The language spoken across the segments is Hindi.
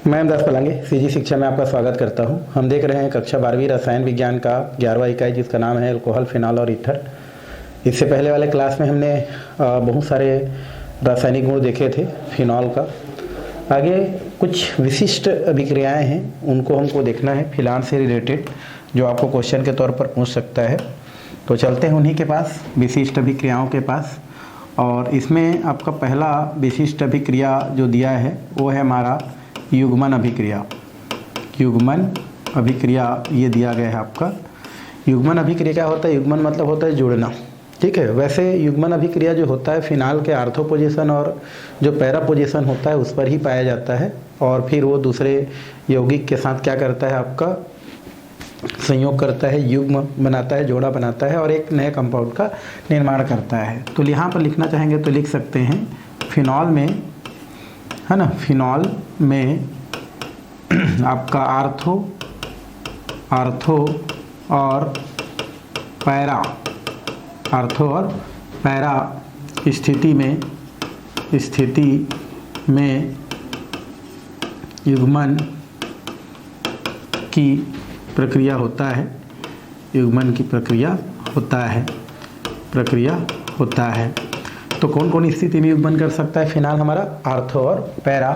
मैं अमदास पलांगे सीजी शिक्षा में आपका स्वागत करता हूं। हम देख रहे हैं कक्षा 12वीं रसायन विज्ञान का 11वां इकाई जिसका नाम है अल्कोहल, फिनॉल और ईथर। इससे पहले वाले क्लास में हमने बहुत सारे रासायनिक गुण देखे थे फिनॉल का। आगे कुछ विशिष्ट अभिक्रियाएं हैं, उनको हमको देखना है फिनॉल से रिलेटेड, जो आपको क्वेश्चन के तौर पर पूछ सकता है। तो चलते हैं उन्हीं के पास, विशिष्ट अभिक्रियाओं के पास। और इसमें आपका पहला विशिष्ट अभिक्रिया जो दिया है वो है हमारा युग्मन अभिक्रिया। युग्मन अभिक्रिया ये दिया गया है आपका। युग्मन अभिक्रिया क्या होता है? युग्मन मतलब होता है जुड़ना, ठीक है। वैसे युग्मन अभिक्रिया जो होता है फिनाल के आर्थो पोजीशन और जो पैरा पोजीशन होता है उस पर ही पाया जाता है, और फिर वो दूसरे यौगिक के साथ क्या करता है, आपका संयोग करता है, युग्म बनाता है, जोड़ा बनाता है और एक नए कंपाउंड का निर्माण करता है। तो यहाँ पर लिखना चाहेंगे तो लिख सकते हैं फिनॉल में, है ना, फिनॉल में आपका आर्थो और पैरा स्थिति में युग्मन की प्रक्रिया होता है। युग्मन की प्रक्रिया होता है। तो कौन कौन स्थिति में युग्मन कर सकता है फिनाल हमारा? आर्थो और पैरा।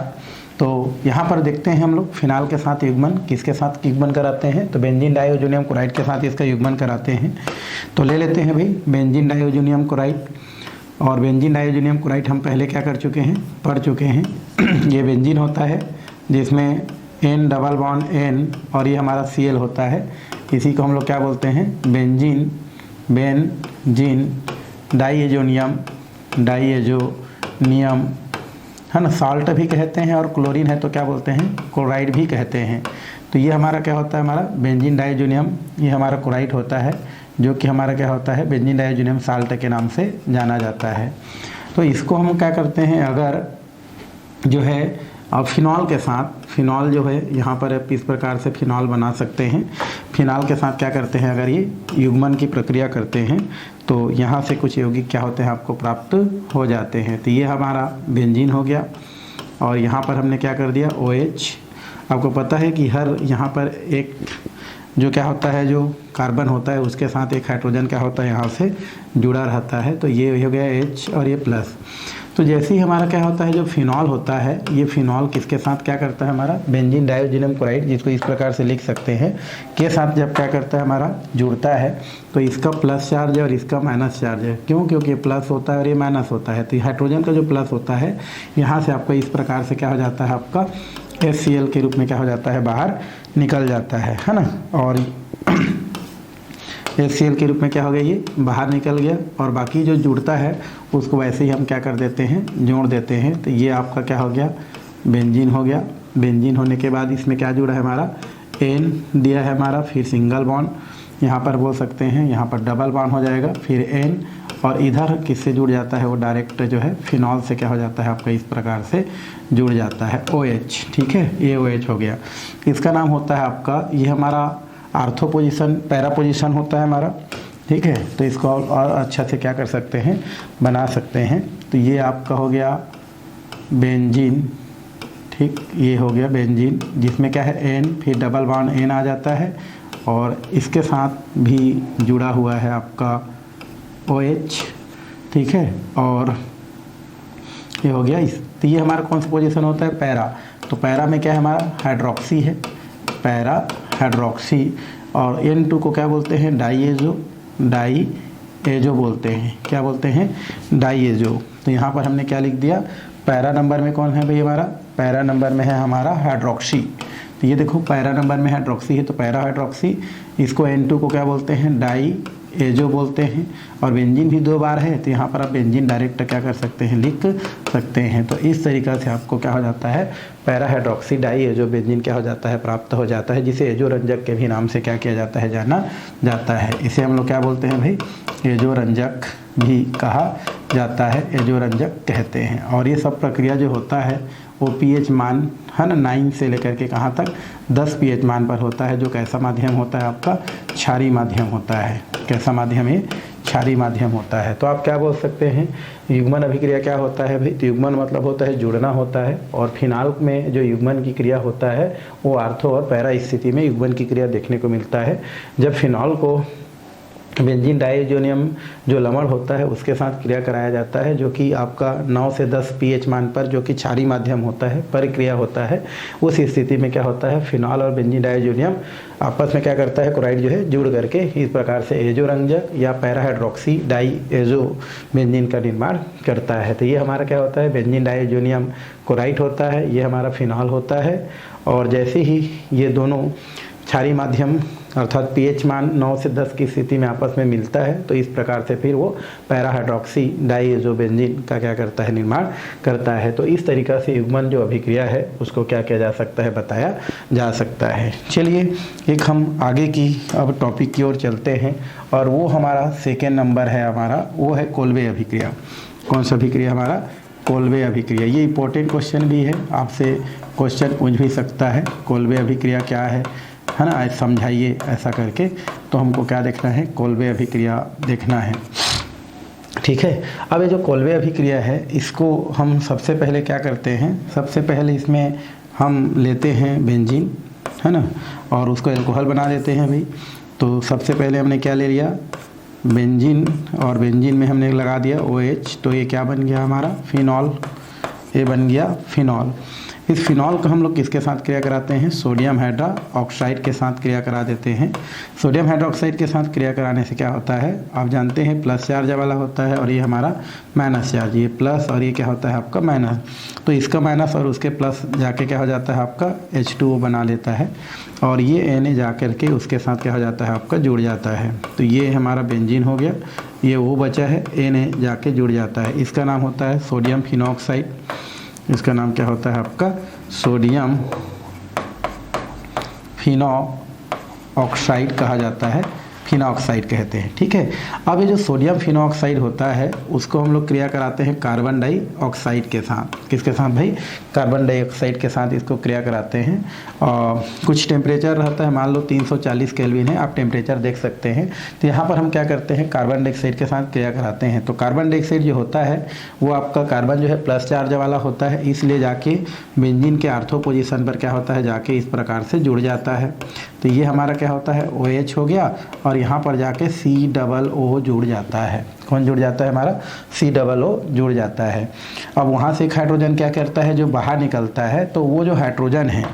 तो यहाँ पर देखते हैं हम लोग फिनाल के साथ युग्मन किसके साथ युग्मन कराते हैं, तो बेंजीन डाइओजोनियम क्लोराइड के साथ इसका युग्मन कराते हैं। तो ले लेते हैं भाई बेंजीन डाइओजोनियम क्लोराइड। और बेंजीन डाइओजोनियम क्लोराइड हम पहले क्या कर चुके हैं, पढ़ चुके हैं। ये बेंजीन होता है जिसमें N डबल बॉन्ड N और ये हमारा Cl होता है। इसी को हम लोग क्या बोलते हैं? बेंजीन डाइएजोनियम, है ना, साल्ट भी कहते हैं, और क्लोरीन है तो क्या बोलते हैं? क्लोराइड भी कहते हैं। तो ये हमारा क्या होता है, हमारा बेंजीन डाइओजोनियम, ये हमारा क्लोराइड होता है, जो कि हमारा क्या होता है, बेंजीन डाइओजोनियम साल्ट के नाम से जाना जाता है। तो इसको हम क्या करते हैं, अगर जो है अब फिनॉल के साथ, फिनॉल जो है यहाँ पर इस प्रकार से फिनॉल बना सकते हैं। फिनॉल के साथ क्या करते हैं, अगर ये युग्मन की प्रक्रिया करते हैं तो यहाँ से कुछ यौगिक क्या होते हैं, आपको प्राप्त हो जाते हैं। तो ये हमारा बेंजीन हो गया, और यहाँ पर हमने क्या कर दिया, OH। आपको पता है कि हर यहाँ पर एक जो क्या होता है, जो कार्बन होता है उसके साथ एक हाइड्रोजन क्या होता है, यहाँ से जुड़ा रहता है। तो ये हो गया H और ये प्लस। तो जैसे ही हमारा क्या होता है, जो फिनॉल होता है, ये फिनॉल किसके साथ क्या करता है, हमारा बेंजीन डाइओजोनियम क्लोराइड, जिसको इस प्रकार से लिख सकते हैं, के साथ जब क्या करता है, हमारा जुड़ता है, तो इसका प्लस चार्ज है और इसका माइनस चार्ज है। क्यों? क्योंकि ये प्लस होता है और ये माइनस होता है। तो हाइड्रोजन का जो प्लस होता है यहाँ से आपका इस प्रकार से क्या हो जाता है, आपका HCl के रूप में क्या हो जाता है, बाहर निकल जाता है ना। और HCl के रूप में क्या हो गया, ये बाहर निकल गया, और बाकी जो जुड़ता है उसको वैसे ही हम क्या कर देते हैं, जोड़ देते हैं। तो ये आपका क्या हो गया, बेंजीन हो गया। बेंजीन होने के बाद इसमें क्या जुड़ा है, हमारा N दिया है हमारा, फिर सिंगल बॉन्ड, यहाँ पर बोल सकते हैं, यहाँ पर डबल बॉन्ड हो जाएगा, फिर N, और इधर किससे जुड़ जाता है, वो डायरेक्ट जो है फिनॉल से क्या हो जाता है, आपका इस प्रकार से जुड़ जाता है, OH। ठीक है, ये OH हो गया। इसका नाम होता है आपका, ये हमारा आर्थो पोजीशन, पैरा पोजीशन होता है हमारा, ठीक है। तो इसको और अच्छा से क्या कर सकते हैं, बना सकते हैं। तो ये आपका हो गया बेंजीन, ठीक, ये हो गया बेंजीन, जिसमें क्या है N, फिर डबल बॉन्ड N आ जाता है, और इसके साथ भी जुड़ा हुआ है आपका OH, ठीक है। और ये हो गया तो ये हमारा कौन सा पोजीशन होता है, पैरा। तो पैरा में क्या है, हमारा हाइड्रोक्सी है, पैरा हाइड्रोक्सी। और N2 को क्या बोलते हैं, डाइएजो बोलते हैं। क्या बोलते हैं, डाइएजो। तो यहाँ पर हमने क्या लिख दिया, पैरा नंबर में कौन है भाई, हमारा पैरा नंबर में है हमारा हाइड्रोक्सी। तो ये देखो पैरा नंबर में हाइड्रोक्सी है, तो पैरा हाइड्रोक्सी। इसको N2 को क्या बोलते हैं, डाइएजो बोलते हैं। और बेंजीन भी 2 बार है, तो यहाँ पर आप बेंजीन डायरेक्ट क्या कर सकते हैं, लिख सकते हैं। तो इस तरीक़ा से आपको क्या हो जाता है, पैरा हाइड्रोक्सी डाइएजो बेंजीन क्या हो जाता है, प्राप्त हो जाता है, जिसे एजो रंजक के भी नाम से क्या किया जाता है, जाना जाता है। इसे हम लोग क्या बोलते हैं भाई, एजो रंजक भी कहा जाता है, एजो रंजक कहते हैं। और ये सब प्रक्रिया जो होता है वो pH मान, है ना, 9 से लेकर के कहाँ तक, 10 pH मान पर होता है, जो कैसा माध्यम होता है, आपका क्षारीय माध्यम होता है। कैसा माध्यम है, क्षारीय माध्यम होता है। तो आप क्या बोल सकते हैं, युग्मन अभिक्रिया क्या होता है भाई, तो युग्मन मतलब होता है जुड़ना होता है, और फिनॉल में जो युग्मन की क्रिया होता है वो आर्थो और पैरा स्थिति में युग्मन की क्रिया देखने को मिलता है। जब फिनॉल को बेंजीन डाइएजोनियम जो लवण होता है उसके साथ क्रिया कराया जाता है, जो कि आपका 9 से 10 pH मान पर, जो कि क्षारीय माध्यम होता है, परिक्रिया होता है, उस स्थिति में क्या होता है, फिनॉल और बेंजीन डाइएजोनियम आपस में क्या करता है, क्लोराइड जो है जुड़ करके इस प्रकार से एजोरंजक या पैरा हाइड्रोक्सी डाइएजो बेंजीन का निर्माण करता है। तो ये हमारा क्या होता है, बेंजीन डाइएजोनियम क्लोराइड होता है, ये हमारा फिनॉल होता है। और जैसे ही ये दोनों क्षारीय माध्यम अर्थात pH मान 9 से 10 की स्थिति में आपस में मिलता है, तो इस प्रकार से फिर वो पैरा हाइड्रोक्सी डाइएजोबेंजीन का क्या करता है, निर्माण करता है। तो इस तरीक़ा से युग्मन जो अभिक्रिया है उसको क्या किया जा सकता है, बताया जा सकता है। चलिए एक हम आगे की अब टॉपिक की ओर चलते हैं, और वो हमारा सेकेंड नंबर है हमारा, वो है कोल्बे अभिक्रिया। कौन सा अभिक्रिया हमारा, कोल्बे अभिक्रिया। ये इंपॉर्टेंट क्वेश्चन भी है, आपसे क्वेश्चन पूछ भी सकता है, कोल्बे अभिक्रिया क्या है ना, आज समझाइए ऐसा करके। तो हमको क्या देखना है, कोल्बे अभिक्रिया देखना है, ठीक है। अब ये जो कोल्बे अभिक्रिया है इसको हम सबसे पहले क्या करते हैं, सबसे पहले इसमें हम लेते हैं बेंजीन, है ना, और उसको एल्कोहल बना देते हैं भाई। तो सबसे पहले हमने क्या ले लिया, बेंजीन, और बेंजीन में हमने लगा दिया OH, तो ये क्या बन गया हमारा, फिनॉल, ये बन गया फिनॉल। इस फिनॉल को हम लोग किसके साथ क्रिया कराते हैं, सोडियम हाइड्रोक्साइड के साथ क्रिया करा देते हैं। सोडियम हाइड्रोक्साइड के साथ क्रिया कराने से क्या होता है, आप जानते हैं प्लस चार्ज वाला होता है, और ये हमारा माइनस चार्ज, ये प्लस और ये क्या होता है आपका माइनस। तो इसका माइनस और उसके प्लस जाके क्या हो जाता है आपका H2O बना लेता है, और ये Na जा कर के उसके साथ क्या हो जाता है आपका, जुड़ जाता है। तो ये हमारा बेंजीन हो गया, ये वो बचा है, Na जाके जुड़ जाता है। इसका नाम होता है सोडियम फिनॉक्साइड, इसका नाम क्या होता है आपका, सोडियम फिनॉक्साइड कहा जाता है, फिनॉक्साइड कहते हैं, ठीक है। अब ये जो सोडियम फिनॉक्साइड होता है उसको हम लोग क्रिया कराते हैं कार्बन डाइऑक्साइड के साथ। किसके साथ भाई, कार्बन डाइऑक्साइड के साथ इसको क्रिया कराते हैं। और कुछ टेम्परेचर रहता है, मान लो 340 केल्विन है, आप टेम्परेचर देख सकते हैं। तो यहाँ पर हम क्या करते हैं, कार्बन डाइऑक्साइड के साथ क्रिया कराते हैं। तो कार्बन डाइऑक्साइड जो होता है वो आपका कार्बन जो है प्लस चार्ज वाला होता है, इसलिए जाके बेंजीन के आर्थो पोजीशन पर क्या होता है, जाके इस प्रकार से जुड़ जाता है। तो ये हमारा क्या होता है, OH हो गया, और यहाँ पर जाके COO जुड़ जाता है। कौन जुड़ जाता है हमारा, COO जुड़ जाता है। अब वहाँ से एक हाइड्रोजन क्या करता है, जो बाहर निकलता है, तो वो जो हाइड्रोजन है,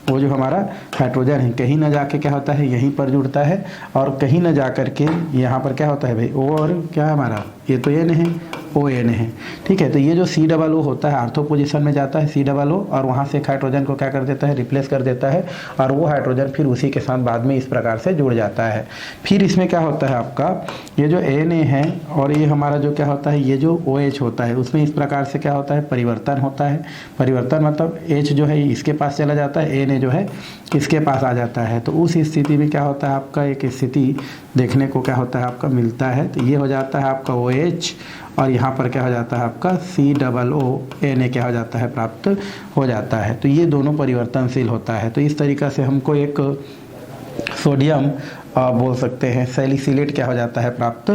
वो जो हमारा हाइड्रोजन है, कहीं ना जाके क्या होता है, यहीं पर जुड़ता है, और कहीं ना जा कर के यहाँ पर क्या होता है भाई, O और क्या है हमारा, ये तो N है, ON है, ठीक है। तो ये जो COO होता है आर्थो पोजीशन में जाता है COO, और वहाँ से एक हाइड्रोजन को क्या कर देता है, रिप्लेस कर देता है, और वो हाइड्रोजन फिर उसी के साथ बाद में इस प्रकार से जुड़ जाता है। फिर इसमें क्या होता है आपका, ये जो Na है और ये हमारा जो क्या होता है, ये जो OH होता है, उसमें इस प्रकार से क्या होता है, परिवर्तन होता है। परिवर्तन मतलब H जो है इसके पास चला जाता है, Na जो है इसके पास आ जाता है। तो उस स्थिति में क्या होता है आपका, एक स्थिति देखने को क्या होता है आपका मिलता है। तो ये हो जाता है आपका OH, और यहाँ पर क्या हो जाता है आपका COO, Na क्या हो जाता है, प्राप्त हो जाता है। तो ये दोनों परिवर्तनशील होता है। तो इस तरीक़ा से हमको एक सोडियम बोल सकते हैं सैलिसिलेट क्या हो जाता है, प्राप्त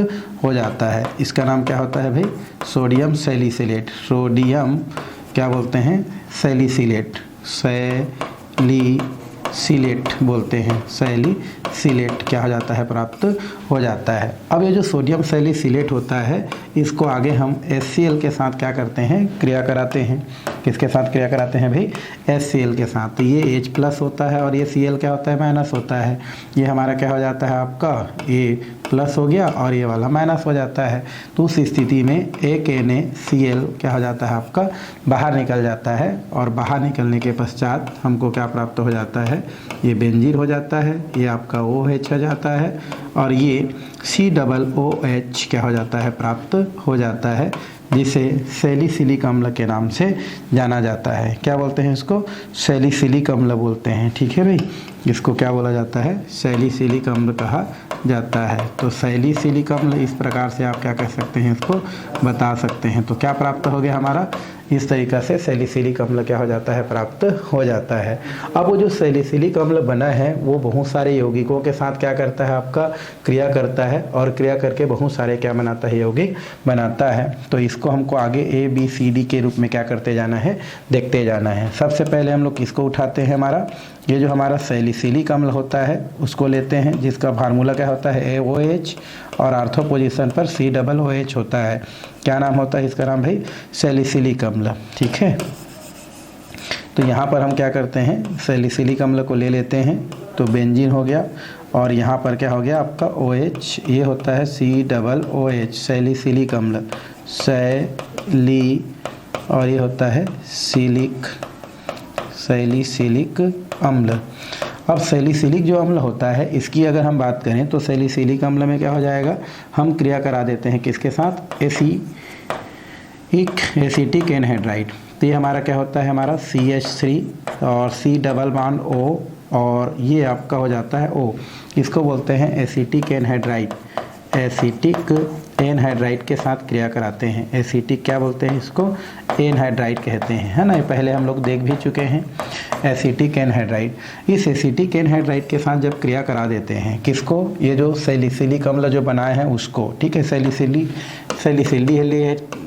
हो जाता है। इसका नाम क्या होता है भाई, सोडियम सैलिसिलेट। सोडियम क्या बोलते हैं, सैलिसिलेट, सैलिसिलेट बोलते हैं, सैलिसिलेट क्या हो जाता है, प्राप्त हो जाता है। अब ये जो सोडियम सैलिसिलेट होता है इसको आगे हम HCl के साथ क्या करते हैं, क्रिया कराते हैं। किसके साथ क्रिया कराते हैं भाई, HCl के साथ। तो ये H+ होता है, और ये Cl क्या होता है, माइनस होता है। ये हमारा क्या हो जाता है आपका, ये प्लस हो गया और ये वाला माइनस हो जाता है। तो उस स्थिति में एक NaCl क्या हो जाता है आपका, बाहर निकल जाता है, और बाहर निकलने के पश्चात हमको क्या प्राप्त हो जाता है, ये बेंजीन हो जाता है, ये आपका OH हो जाता है, और ये COOH क्या हो जाता है, प्राप्त हो जाता है, जिसे सैलिसिलिक अम्ल के नाम से जाना जाता है। क्या बोलते हैं इसको, सैलिसिलिक अम्ल बोलते हैं, ठीक है भाई। इसको क्या बोला जाता है, सैलिसिलिक अम्ल कहा जाता है। तो सैलिसिलिक अम्ल इस प्रकार से आप क्या कह सकते हैं, इसको बता सकते हैं। तो क्या प्राप्त हो गया हमारा, इस तरीक़ा से सैलिसिलिक अम्ल क्या हो जाता है, प्राप्त हो जाता है। अब वो जो सैलिसिलिक अम्ल बना है वो बहुत सारे यौगिकों के साथ क्या करता है, आपका क्रिया करता है और क्रिया करके बहुत सारे क्या बनाता है, यौगिक बनाता है। तो इसको हमको आगे ABCD के रूप में क्या करते जाना है, देखते जाना है। सबसे पहले हम लोग किसको उठाते हैं, हमारा ये जो हमारा सैलिसिलिक अम्ल होता है उसको लेते हैं, जिसका फार्मूला क्या होता है, AOH और आर्थो पोजीशन पर COOH होता है। क्या नाम होता है इसका नाम भाई, सैलिसिलिक अम्ल। ठीक है, तो यहाँ पर हम क्या करते हैं, सैलिसिलिक अम्ल को ले लेते हैं, तो बेंजीन हो गया और यहाँ पर क्या हो गया आपका OH, ये होता है COOH सैलिसिलिक अम्ल, सैली, और ये होता है सैलिसिलिक अम्ल। अब सैलिसिलिक जो अम्ल होता है इसकी अगर हम बात करें तो सैलिसिलिक अम्ल में क्या हो जाएगा, हम क्रिया करा देते हैं किसके साथ, एसिटिक एनहाइड्राइड। तो ये हमारा क्या होता है, हमारा CH3 और C डबल बॉन्ड O और ये आपका हो जाता है O, इसको बोलते हैं एसिटिक एनहाइड्राइड। एसिटिक एनहाइड्राइड के साथ क्रिया कराते हैं, एसिटिक क्या बोलते हैं इसको, एनहाइड्राइड कहते हैं, है ना। ये पहले हम लोग देख भी चुके हैं एसिटिक एनहाइड्राइड। इस एसिटिक एनहाइड्राइड के साथ जब क्रिया करा देते हैं किसको, ये जो सैलिसिलिक अम्ल जो बनाए हैं उसको, ठीक है। सैलिसिलिक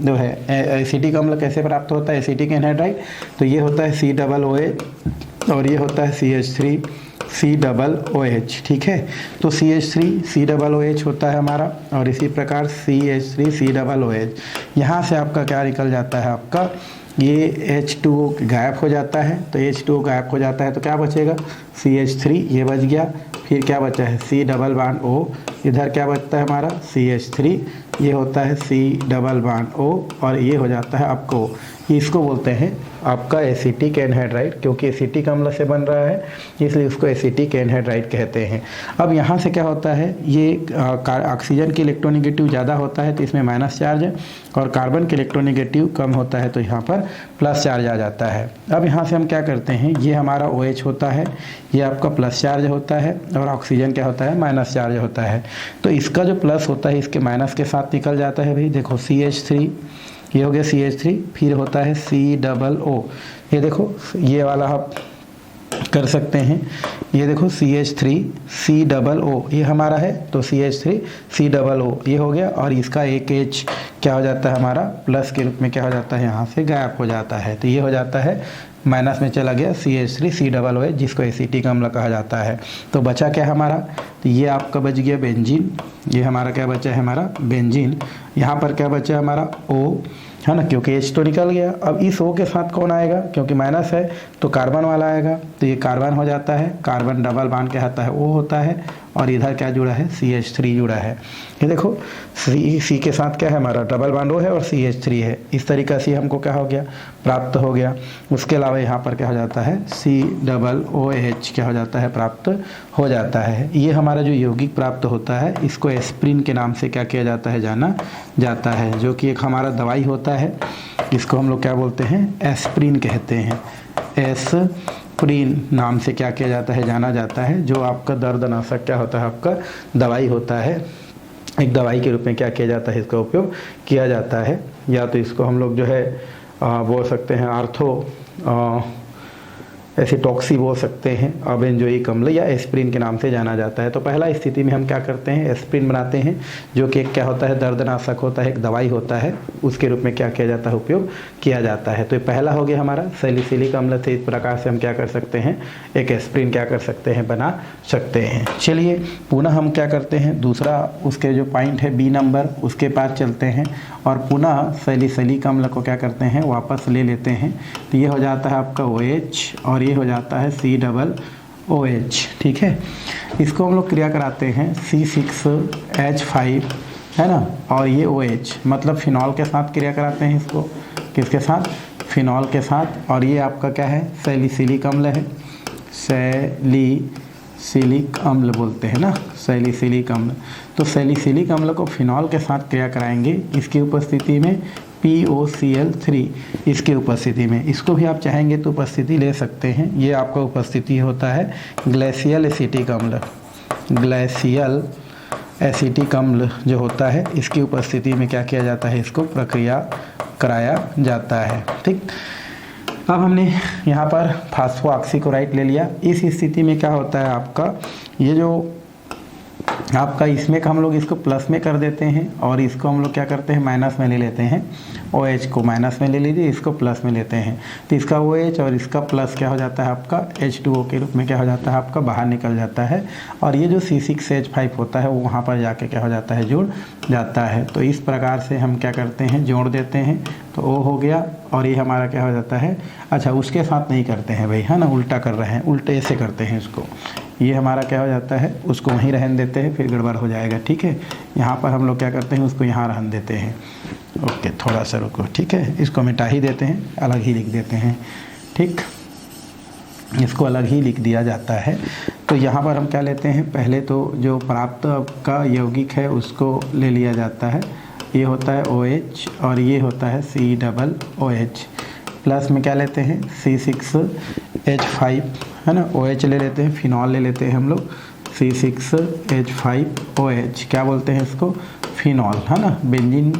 जो है एसिटिक अम्ल कैसे प्राप्त होता है, एसिटिक एनहाइड्राइड, तो ये होता है COOH और ये होता है CH3COOH। ठीक है, तो CH3COOH होता है हमारा और इसी प्रकार CH3COOH। यहाँ से आपका क्या निकल जाता है, आपका ये H2O गायब हो जाता है। तो H2O गायब हो जाता है तो क्या बचेगा, CH3 ये बच गया, फिर क्या बचा है C डबल बॉन्ड O, इधर क्या बचता है हमारा CH3, ये होता है C डबल बॉन्ड O और ये हो जाता है आपको, इसको बोलते हैं आपका एसिटिक एनहाइड्राइड, क्योंकि एसिटिक अम्ल से बन रहा है इसलिए उसको एसिटिक एनहाइड्राइड कहते हैं। अब यहाँ से क्या होता है, ये ऑक्सीजन की इलेक्ट्रोनेगेटिव ज़्यादा होता है तो इसमें माइनस चार्ज है और कार्बन की इलेक्ट्रोनेगेटिव कम होता है तो यहाँ पर प्लस चार्ज आ जाता है। अब यहाँ से हम क्या करते हैं, ये हमारा OH होता है, ये आपका प्लस चार्ज होता है और ऑक्सीजन क्या होता है, माइनस चार्ज होता है। तो इसका जो प्लस होता है इसके माइनस के साथ निकल जाता है भाई, देखो CH3, ये हो गया CH3, फिर होता है COO, ये देखो ये वाला आप कर सकते हैं, ये देखो CH3COO ये हमारा है, तो CH3COO ये हो गया और इसका एक H क्या हो जाता है हमारा, प्लस के रूप में क्या हो जाता है, यहाँ से गायब हो जाता है। तो ये हो जाता है माइनस में चला गया CH3COOH जिसको एसिटिक अम्ल कहा जाता है। तो बचा क्या हमारा, तो ये आपका बच गया बेंजीन, ये हमारा क्या बचा है, हमारा बेंजीन। यहाँ पर क्या बचा हमारा O, है ना, क्योंकि H तो निकल गया। अब इस O के साथ कौन आएगा, क्योंकि माइनस है तो कार्बन वाला आएगा, तो ये कार्बन हो जाता है, कार्बन डबल बॉन्ड क्या होता है, O होता है और इधर क्या जुड़ा है, CH3 जुड़ा है। ये देखो C के साथ क्या है हमारा, डबल बॉन्ड O है और CH3 है, इस तरीक़ा से हमको क्या हो गया, प्राप्त हो गया। उसके अलावा यहाँ पर क्या हो जाता है, COOH क्या हो जाता है, प्राप्त हो जाता है। ये हमारा जो यौगिक प्राप्त होता है इसको एस्प्रिन के नाम से क्या किया जाता है, जाना जाता है, जो कि एक हमारा दवाई होता है। इसको हम लोग क्या बोलते हैं, एस्प्रिन कहते हैं, एस्प्रिन नाम से क्या किया जाता है, जाना जाता है। जो आपका दर्दनाशक क्या होता है, आपका दवाई होता है, एक दवाई के रूप में क्या किया जाता है, इसका उपयोग किया जाता है। या तो इसको हम लोग जो है बोल सकते हैं आर्थो एसिटॉक्सी बोल सकते हैं, बेंजोइक अम्ल या एस्प्रिन के नाम से जाना जाता है। तो पहला स्थिति में हम क्या करते हैं, एस्प्रिन बनाते हैं, जो कि एक क्या होता है, दर्दनाशक होता है, एक दवाई होता है, उसके रूप में क्या किया जाता है, उपयोग किया जाता है। तो ये पहला हो गया हमारा सैलिसिलिक अम्ल से। इस प्रकार से हम क्या कर सकते हैं, एक एस्प्रिन क्या कर सकते हैं, बना सकते हैं। चलिए पुनः हम क्या करते हैं, दूसरा उसके जो पॉइंट है B नंबर, उसके पास चलते हैं और पुनः सैलिसिलिक अम्ल को क्या करते हैं, वापस ले लेते हैं। तो ये हो जाता है आपका OH और ये हो जाता है COOH। ठीक है, इसको हम लोग क्रिया कराते हैं C6H5, है ना, और ये OH मतलब फिनॉल के साथ क्रिया कराते हैं इसको, किसके साथ, फिनॉल के साथ। और ये आपका क्या है, सैलिसिलिक अम्ल है, सैलिसिलिक अम्ल बोलते हैं ना, सैलिसिलिक अम्ल। तो सैलिसिलिक अम्ल को फिनॉल के साथ क्रिया कराएंगे, इसकी उपस्थिति में POCl3, इसके उपस्थिति में। इसको भी आप चाहेंगे तो उपस्थिति ले सकते हैं। ये आपका उपस्थिति होता है ग्लेशियल एसिटिक अम्ल, ग्लेशियल एसिटिक अम्ल जो होता है इसकी उपस्थिति में क्या किया जाता है, इसको प्रक्रिया कराया जाता है। ठीक, अब हमने यहाँ पर फास्फोऑक्सीक्लोराइड ले लिया। इस स्थिति में क्या होता है आपका, ये जो आपका इसमें का हम लोग इसको प्लस में कर देते हैं और इसको हम लोग क्या करते हैं माइनस में ले लेते हैं। OH को माइनस में ले लीजिए, इसको प्लस में लेते हैं तो इसका OH और इसका प्लस क्या हो जाता है आपका H2O के रूप में क्या हो जाता है आपका बाहर निकल जाता है और ये जो C6H5 होता है वो वहाँ पर जाके क्या हो जाता है जुड़ जाता है। तो इस प्रकार से हम क्या करते हैं जोड़ देते हैं तो O हो गया और ये हमारा क्या हो जाता है। अच्छा, उसके साथ नहीं करते हैं भाई, है ना, उल्टा कर रहे हैं, उल्टे से करते हैं इसको। ये हमारा क्या हो जाता है, उसको वहीं रहने देते हैं, फिर गड़बड़ हो जाएगा। ठीक है, यहाँ पर हम लोग क्या करते हैं उसको यहाँ रहने देते हैं। ओके, थोड़ा सा रुको। ठीक है, इसको मिटा ही देते हैं, अलग ही लिख देते हैं। ठीक, इसको अलग ही लिख दिया जाता है। तो यहाँ पर हम क्या लेते हैं, पहले तो जो प्राप्त का यौगिक है उसको ले लिया जाता है। ये होता है OH और ये होता है COOH। प्लस में क्या लेते हैं C6H5, है ना, OH ले लेते हैं, फिनॉल ले लेते हैं हम लोग C6H5OH। क्या बोलते हैं इसको, फिनॉल, है ना, बेंजीन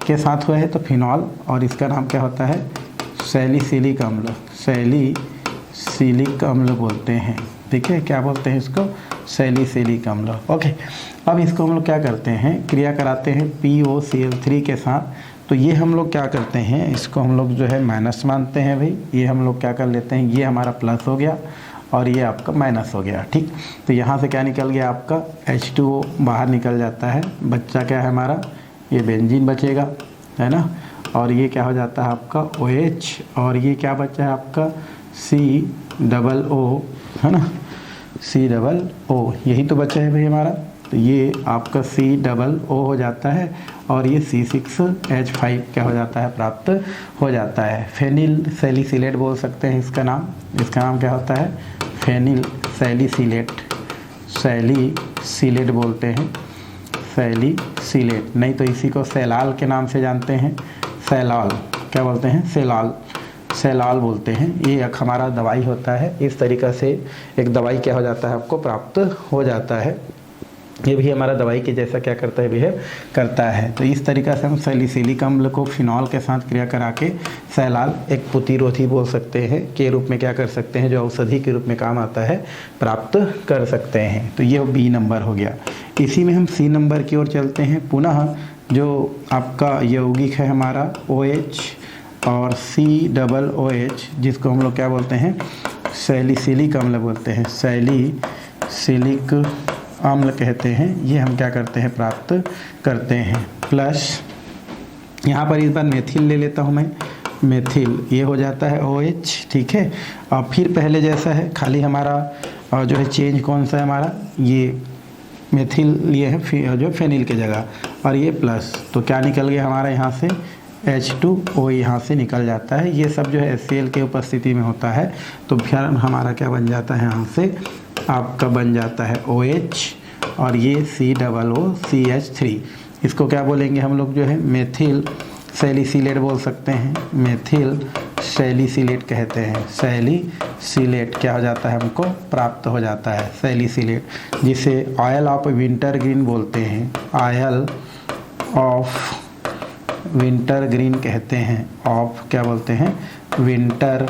के साथ हुआ है तो फिनॉल और इसका नाम क्या होता है सैलिसिलिक अम्ल, सैलिसिलिक अम्ल बोलते हैं। ठीक है, क्या बोलते हैं इसको, सैलिसिलिक अम्ल। ओके, अब इसको हम लोग क्या करते हैं, क्रिया कराते हैं POCl3 के साथ। तो ये हम लोग क्या करते हैं, इसको हम लोग जो है माइनस मानते हैं भाई। ये हम लोग क्या कर लेते हैं, ये हमारा प्लस हो गया और ये आपका माइनस हो गया। ठीक, तो यहाँ से क्या निकल गया आपका H2O बाहर निकल जाता है। बच्चा क्या है हमारा, ये बेंजीन बचेगा, है ना, और ये क्या हो जाता है आपका OH और ये क्या बचा है आपका COO, है ना, COO, यही तो बचा है भाई हमारा। तो ये आपका COO हो जाता है और ये C6H5 क्या हो जाता है प्राप्त हो जाता है। फेनिल सैलिसिलेट बोल सकते हैं इसका नाम क्या होता है फेनिल सैलिसिलेट, सैलिसिलेट बोलते हैं, सैलिसिलेट, नहीं तो इसी को सैलाल के नाम से जानते हैं। सैलाल क्या बोलते हैं, सैलाल बोलते हैं। ये एक हमारा दवाई होता है। इस तरीक़ा से एक दवाई क्या हो जाता है आपको प्राप्त हो जाता है। ये भी हमारा दवाई के जैसा क्या करता है, बिहेव करता है। तो इस तरीक़ा से हम सैलिसिलिक अम्ल को फिनॉल के साथ क्रिया करा के सैलाल, एक प्रतिरोधी बोल सकते हैं, के रूप में क्या कर सकते हैं, जो औषधि के रूप में काम आता है, प्राप्त कर सकते हैं। तो ये B नंबर हो गया। इसी में हम C नंबर की ओर चलते हैं। पुनः जो आपका यौगिक है हमारा OH और COOH, जिसको हम लोग क्या बोलते हैं सैलिसिलिक अम्ल बोलते हैं, सैलिसिलिक अम्ल कहते हैं। ये हम क्या करते हैं प्राप्त करते हैं। प्लस यहाँ पर इस बार मेथिल ले लेता हूँ मैं, मेथिल, ये हो जाता है OH। ठीक है, और फिर पहले जैसा है, खाली हमारा जो है चेंज कौन सा है हमारा, ये मेथिल लिए है जो फेनिल के जगह, और ये प्लस, तो क्या निकल गया हमारा यहाँ से H2O यहाँ से निकल जाता है। ये सब जो है HCl के उपस्थिति में होता है। तो फिर हमारा क्या बन जाता है, यहाँ से आपका बन जाता है OH और ये COOCH3। इसको क्या बोलेंगे हम लोग जो है मेथिल सैलिसिलेट बोल सकते हैं, मेथिल सैलिसिलेट कहते हैं। सैलिसिलेट क्या हो जाता है, हमको प्राप्त हो जाता है सैलिसिलेट, जिसे ऑयल ऑफ विंटर ग्रीन बोलते हैं, ऑयल ऑफ विंटर ग्रीन कहते हैं, ऑफ क्या बोलते हैं विंटर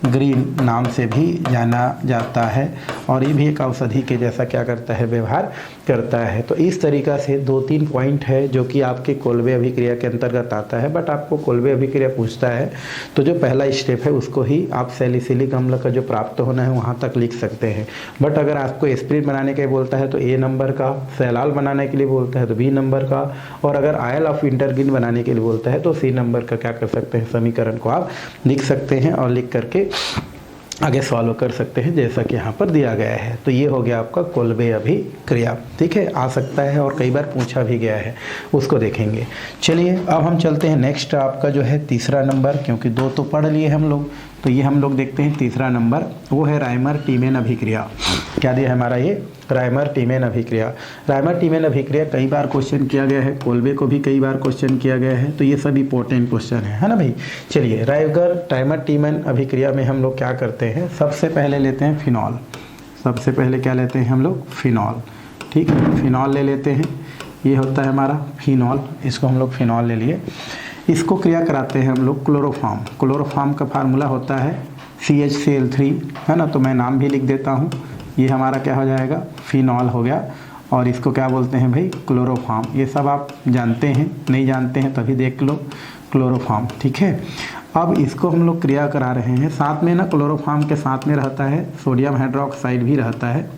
ग्रीन नाम से भी जाना जाता है। और ये भी एक औषधि के जैसा क्या करता है, व्यवहार करता है। तो इस तरीक़ा से 2-3 पॉइंट है जो कि आपके कोल्बे अभिक्रिया के अंतर्गत आता है। बट आपको कोल्बे अभिक्रिया पूछता है तो जो पहला स्टेप है उसको ही आप सैलिसिलिक अम्ल का जो प्राप्त होना है वहाँ तक लिख सकते हैं। बट अगर आपको एस्पिरिन बनाने के लिए बोलता है तो A नंबर का, सैलाल बनाने के लिए बोलता है तो B नंबर का, और अगर ऑयल ऑफ विंटरग्रीन बनाने के लिए बोलता है तो C नंबर का क्या कर सकते हैं, समीकरण को आप लिख सकते हैं और लिख करके आगे सॉल्व कर सकते हैं जैसा कि यहाँ पर दिया गया है। तो ये हो गया आपका कोल्बे अभिक्रिया। ठीक है, आ सकता है और कई बार पूछा भी गया है, उसको देखेंगे। चलिए अब हम चलते हैं नेक्स्ट, आपका जो है तीसरा नंबर, क्योंकि 2 तो पढ़ लिए हम लोग, तो ये हम लोग देखते हैं तीसरा नंबर, वो है राइमर-टीमेन अभिक्रिया। क्या दिया है हमारा, ये राइमर-टीमेन अभिक्रिया। राइमर-टीमेन अभिक्रिया कई बार क्वेश्चन किया गया है, कोल्बे को भी कई बार क्वेश्चन किया गया है, तो ये सब इंपॉर्टेंट क्वेश्चन है ना भाई। चलिए, राइमर-टीमेन अभिक्रिया में हम लोग क्या करते हैं, सबसे पहले लेते हैं फिनॉल। सबसे पहले क्या लेते हैं हम लोग, फिनॉल। ठीक है, फिनॉल ले लेते हैं, ये होता है हमारा फिनॉल, इसको हम लोग फिनॉल ले लिए। इसको क्रिया कराते हैं हम लोग क्लोरोफॉर्म। क्लोरोफॉर्म का फार्मूला होता है CHCl3, है ना, तो मैं नाम भी लिख देता हूँ। ये हमारा क्या हो जाएगा, फिनॉल हो गया, और इसको क्या बोलते हैं भाई, क्लोरोफॉर्म। ये सब आप जानते हैं, नहीं जानते हैं तभी देख लो, क्लोरोफॉर्म, ठीक है। अब इसको हम लोग क्रिया करा रहे हैं, साथ में ना क्लोरोफॉर्म के साथ में रहता है सोडियम हाइड्रोक्साइड भी रहता है।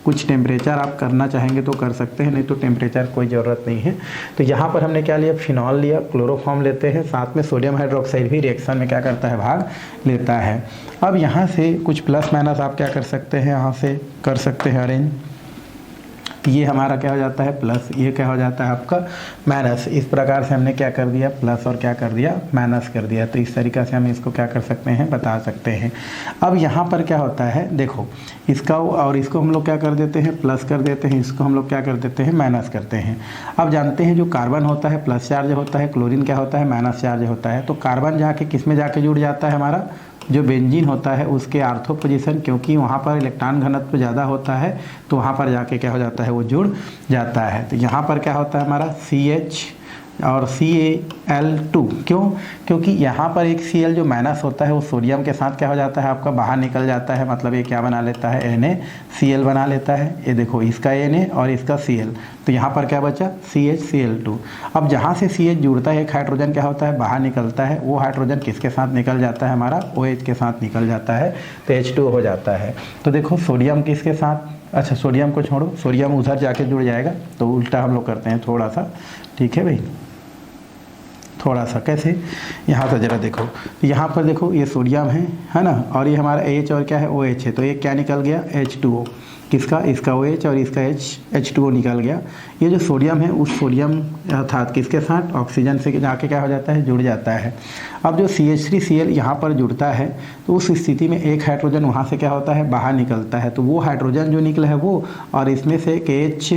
कुछ टेम्परेचर आप करना चाहेंगे तो कर सकते हैं, नहीं तो टेम्परेचर कोई ज़रूरत नहीं है। तो यहाँ पर हमने क्या लिया, फिनॉल लिया, क्लोरोफॉर्म लेते हैं, साथ में सोडियम हाइड्रोक्साइड भी रिएक्शन में क्या करता है, भाग लेता है। अब यहाँ से कुछ प्लस माइनस आप क्या कर सकते हैं, यहाँ से कर सकते हैं अरेंज। ये हमारा क्या हो जाता है, प्लस, ये क्या हो जाता है आपका माइनस। इस प्रकार से हमने क्या कर दिया, प्लस और क्या कर दिया, माइनस कर दिया। तो इस तरीक़ा से हम इसको क्या कर सकते हैं, बता सकते हैं। अब यहाँ पर क्या होता है, देखो, इसका और इसको हम लोग क्या कर देते हैं, प्लस कर देते हैं, इसको हम लोग क्या कर देते हैं, माइनस करते हैं। अब जानते हैं जो कार्बन होता है प्लस चार्ज होता है, क्लोरीन क्या होता है, माइनस चार्ज होता है। तो कार्बन जाके किस में जाके जुड़ जाता है, हमारा जो बेंजीन होता है उसके आर्थो पोजीशन, क्योंकि वहाँ पर इलेक्ट्रॉन घनत्व ज़्यादा होता है, तो वहाँ पर जाके क्या हो जाता है, वो जुड़ जाता है। तो यहाँ पर क्या होता है हमारा CH और Cl2, क्यों, क्योंकि यहाँ पर एक Cl जो माइनस होता है वो सोडियम के साथ क्या हो जाता है, आपका बाहर निकल जाता है, मतलब ये क्या बना लेता है, NaCl बना लेता है। ये देखो, इसका Na और इसका Cl, तो यहाँ पर क्या बचा, CHCl2। अब जहाँ से CH जुड़ता है एक हाइड्रोजन क्या होता है, बाहर निकलता है, वो हाइड्रोजन किसके साथ निकल जाता है, हमारा OH के साथ निकल जाता है, तो H2O हो जाता है। तो देखो, सोडियम किसके साथ, अच्छा सोडियम को छोड़ो, सोडियम उधर जाके जुड़ जाएगा, तो उल्टा हम लोग करते हैं थोड़ा सा, ठीक है भाई, थोड़ा सा कैसे, यहाँ से ज़रा देखो, यहाँ पर देखो, ये सोडियम है ना, और ये हमारा H और क्या है, OH है, तो ये क्या निकल गया, H2O, किसका, इसका OH और इसका H2O निकल गया। ये जो सोडियम है उस सोडियम अर्थात किसके साथ, ऑक्सीजन से जाके क्या हो जाता है, जुड़ जाता है। अब जो CH3Cl यहाँ पर जुड़ता है, तो उस स्थिति में एक हाइड्रोजन वहाँ से क्या होता है, बाहर निकलता है, तो वो हाइड्रोजन जो निकला है वो, और इसमें से एक H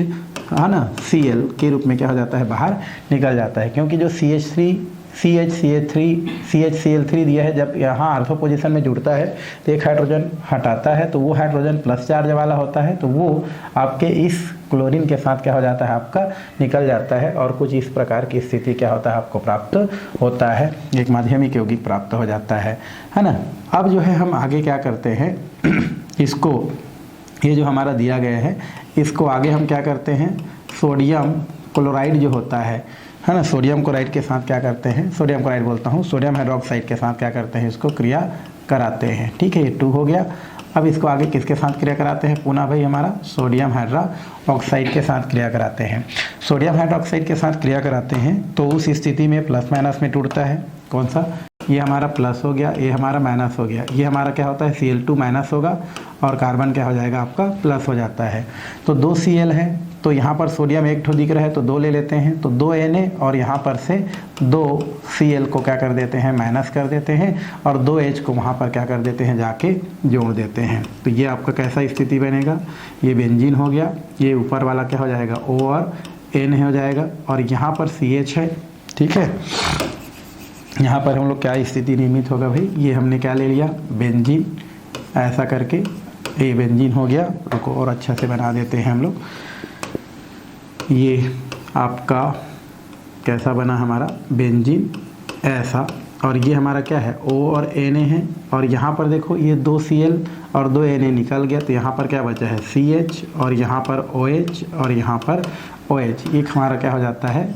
है ना, Cl के रूप में क्या हो जाता है, बाहर निकल जाता है। क्योंकि जो CHCl3 दिया है, जब यहाँ आर्थो पोजीशन में जुड़ता है तो एक हाइड्रोजन हटाता है, तो वो हाइड्रोजन प्लस चार्ज वाला होता है, तो वो आपके इस क्लोरीन के साथ क्या हो जाता है, आपका निकल जाता है, और कुछ इस प्रकार की स्थिति क्या होता है, आपको प्राप्त होता है, एक माध्यमिक यौगिक प्राप्त हो जाता है ना। अब जो है हम आगे क्या करते हैं, इसको, ये जो हमारा दिया गया है, इसको आगे हम क्या करते हैं, सोडियम क्लोराइड जो होता है ना, सोडियम क्लोराइड के साथ क्या करते हैं, सोडियम क्लोराइड बोलता हूँ, सोडियम हाइड्रोक्साइड के साथ क्या करते हैं, इसको क्रिया कराते हैं, ठीक है। ये 2 हो गया। अब इसको आगे किसके साथ क्रिया कराते हैं, पुनः भाई हमारा सोडियम हाइड्रोक्साइड के साथ क्रिया कराते हैं। सोडियम हाइड्रोक्साइड के साथ क्रिया कराते हैं तो उस स्थिति में प्लस माइनस में टूटता है, कौन सा, ये हमारा प्लस हो गया, ये हमारा माइनस हो गया, ये हमारा क्या होता है, Cl2 माइनस होगा, और कार्बन क्या हो जाएगा, आपका प्लस हो जाता है। तो 2 Cl है, तो यहाँ पर सोडियम एक ठो दिख रहा है, तो 2 ले लेते हैं, तो 2 Na, और यहाँ पर से 2 Cl को क्या कर देते हैं, माइनस कर देते हैं, और 2 H को वहाँ पर क्या कर देते हैं, जाके जोड़ देते हैं। तो ये आपका कैसा स्थिति बनेगा, ये बेंजीन हो गया, ये ऊपर वाला क्या हो जाएगा, O और N हो जाएगा, और यहाँ पर CH है, ठीक है। यहाँ पर हम लोग क्या स्थिति निर्मित होगा भाई, ये हमने क्या ले लिया, बेंजीन, ऐसा करके ये बेंजीन हो गया। रुको और अच्छा से बना देते हैं हम लोग। ये आपका कैसा बना हमारा बेंजीन, ऐसा, और ये हमारा क्या है, O और Na है, और यहाँ पर देखो ये 2 Cl और 2 Na निकल गया, तो यहाँ पर क्या बचा है, CH, और यहाँ पर OH, और यहाँ पर OH। एक हमारा क्या हो जाता है,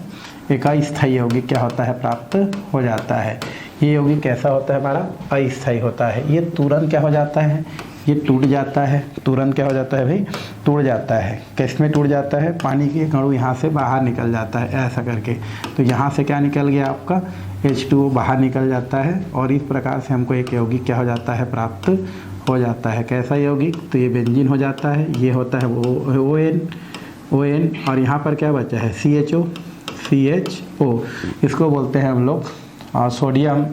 एक अस्थायी यौगिक क्या होता है, प्राप्त हो जाता है। ये यौगिक कैसा होता है, हमारा अस्थायी होता है। ये तुरंत क्या हो जाता है, ये टूट जाता है, तुरंत क्या हो जाता है भाई, टूट जाता है। किस में टूट जाता है, पानी के अणु यहाँ से बाहर निकल जाता है, ऐसा करके। तो यहाँ से क्या निकल गया, आपका H2O बाहर निकल जाता है, और इस प्रकार से हमको एक यौगिक क्या हो जाता है, प्राप्त हो जाता है। कैसा यौगिक, तो ये बेंजीन हो जाता है, ये होता है वो ON, और यहाँ पर क्या बचा है, CHO। इसको बोलते हैं हम लोग सोडियम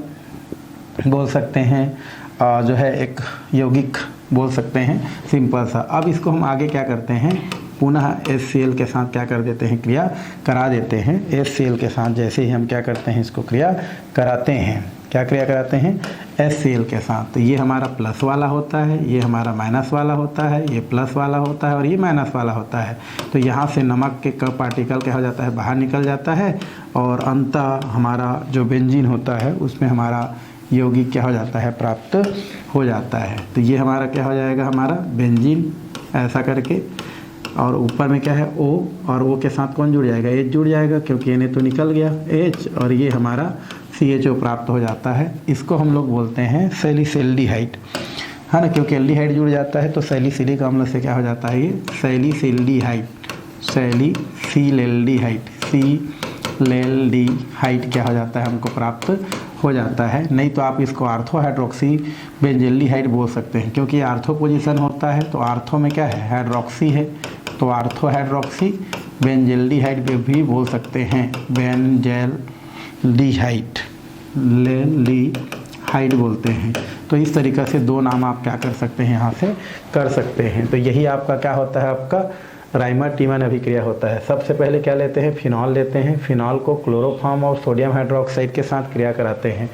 बोल सकते हैं, जो है एक यौगिक बोल सकते हैं, सिंपल सा। अब इसको हम आगे क्या करते हैं, पुनः HCl के साथ क्या कर देते हैं, क्रिया करा देते हैं। HCl के साथ जैसे ही हम क्या करते हैं, इसको क्रिया कराते हैं, क्या क्रिया कराते हैं, HCl के साथ। तो ये हमारा प्लस वाला होता है, ये हमारा माइनस वाला होता है, ये प्लस वाला होता है और ये माइनस वाला होता है। तो यहाँ से नमक के क पार्टिकल क्या हो जाता है, बाहर निकल जाता है और अंततः हमारा जो बेंजीन होता है उसमें हमारा यौगिक क्या हो जाता है, प्राप्त हो जाता है। तो ये हमारा क्या हो जाएगा, हमारा बेंजीन ऐसा करके, और ऊपर में क्या है O, और O के साथ कौन जुड़ जाएगा, H जुड़ जाएगा, क्योंकि Na तो निकल गया H, और ये हमारा CHO प्राप्त हो जाता है। इसको हम लोग बोलते हैं सैलिसिल्डिहाइड, है ना, क्योंकि एल्डिहाइड जुड़ जाता है तो सैलिसिलिक अम्ल से क्या हो जाता है, ये सैलिसिल्डिहाइड, सैलिसिल्डिहाइड क्या हो जाता है, हमको प्राप्त हो जाता है। नहीं तो आप इसको आर्थो हाइड्रोक्सी बेंजल्डिहाइड बोल सकते हैं, क्योंकि आर्थो पोजीशन होता है तो आर्थो में क्या है, हाइड्रोक्सी है, तो आर्थो हाइड्रोक्सी बेंजल्डिहाइड भी बोल सकते हैं, बेंजल्डिहाइड बोलते हैं। तो इस तरीक़े से दो नाम आप क्या कर सकते हैं, यहाँ से कर सकते हैं। तो यही आपका क्या होता है, आपका राइमर-टीमन अभिक्रिया होता है। सबसे पहले क्या लेते हैं, फिनॉल लेते हैं, फिनॉल को क्लोरोफॉर्म और सोडियम हाइड्रोक्साइड के साथ क्रिया कराते हैं।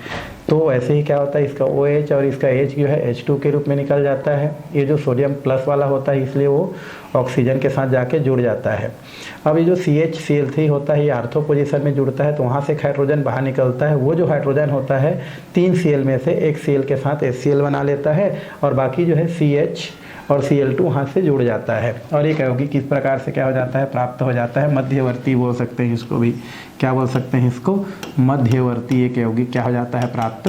तो ऐसे ही क्या होता है, इसका OH और इसका H जो है H2 के रूप में निकल जाता है। ये जो सोडियम प्लस वाला होता है इसलिए वो ऑक्सीजन के साथ जाके जुड़ जाता है। अब ये जो CHCl3 होता है ये आर्थो पोजीशन में जुड़ता है, तो वहाँ से एक हाइड्रोजन बाहर निकलता है। वो जो हाइड्रोजन होता है 3 Cl में से एक Cl के साथ HCl बना लेता है, और बाकी जो है CH और Cl2 वहाँ से जुड़ जाता है। और एक यौगिक किस प्रकार से क्या हो जाता है, प्राप्त हो जाता है, मध्यवर्ती बोल सकते हैं इसको भी, क्या बोल सकते हैं इसको, मध्यवर्ती एक यौगिक क्या हो जाता है, प्राप्त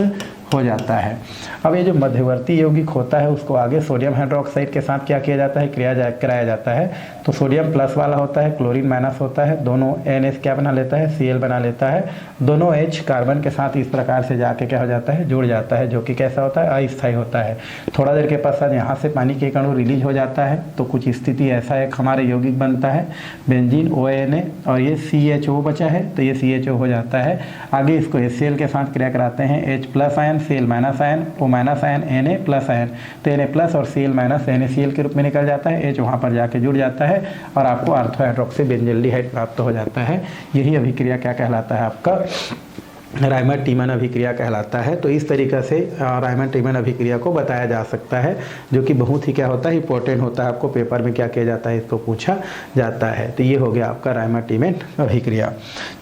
हो जाता है। अब ये जो मध्यवर्ती यौगिक होता है उसको आगे सोडियम हाइड्रोक्साइड के साथ क्या किया जाता है, कराया जाता है। तो सोडियम प्लस वाला होता है, क्लोरीन माइनस होता है, दोनों NH क्या बना लेता है, Cl बना लेता है, दोनों H कार्बन के साथ इस प्रकार से जाके क्या हो जाता है, जुड़ जाता है, जो कि कैसा होता है, अस्थायी होता है। थोड़ा देर के पश्चात यहाँ से पानी के अणु रिलीज हो जाता है, तो कुछ स्थिति ऐसा एक हमारे यौगिक बनता है बेंजीन ONA, और ये CHO बचा है तो ये CHO हो जाता है। आगे इसको HCl के साथ क्रिया कराते हैं, H plus ion Cl minus ion, O minus ion Na plus ion, तो Na प्लस और Cl माइनस NaCl के रूप में निकल जाता है, H वहाँ पर जाके जुड़ जाता है और आपको आर्थो हाइड्रोक्सी बेंजल्डिहाइड प्राप्त हो जाता है। यही अभिक्रिया क्या कहलाता है, आपका राइमर-टीमन अभिक्रिया कहलाता है। तो इस तरीक़े से राइमर-टीमन अभिक्रिया को बताया जा सकता है, जो कि बहुत ही क्या होता है, इंपॉर्टेंट होता है। आपको पेपर में क्या किया जाता है, इसको पूछा जाता है। तो ये हो गया आपका राइमर-टीमन अभिक्रिया।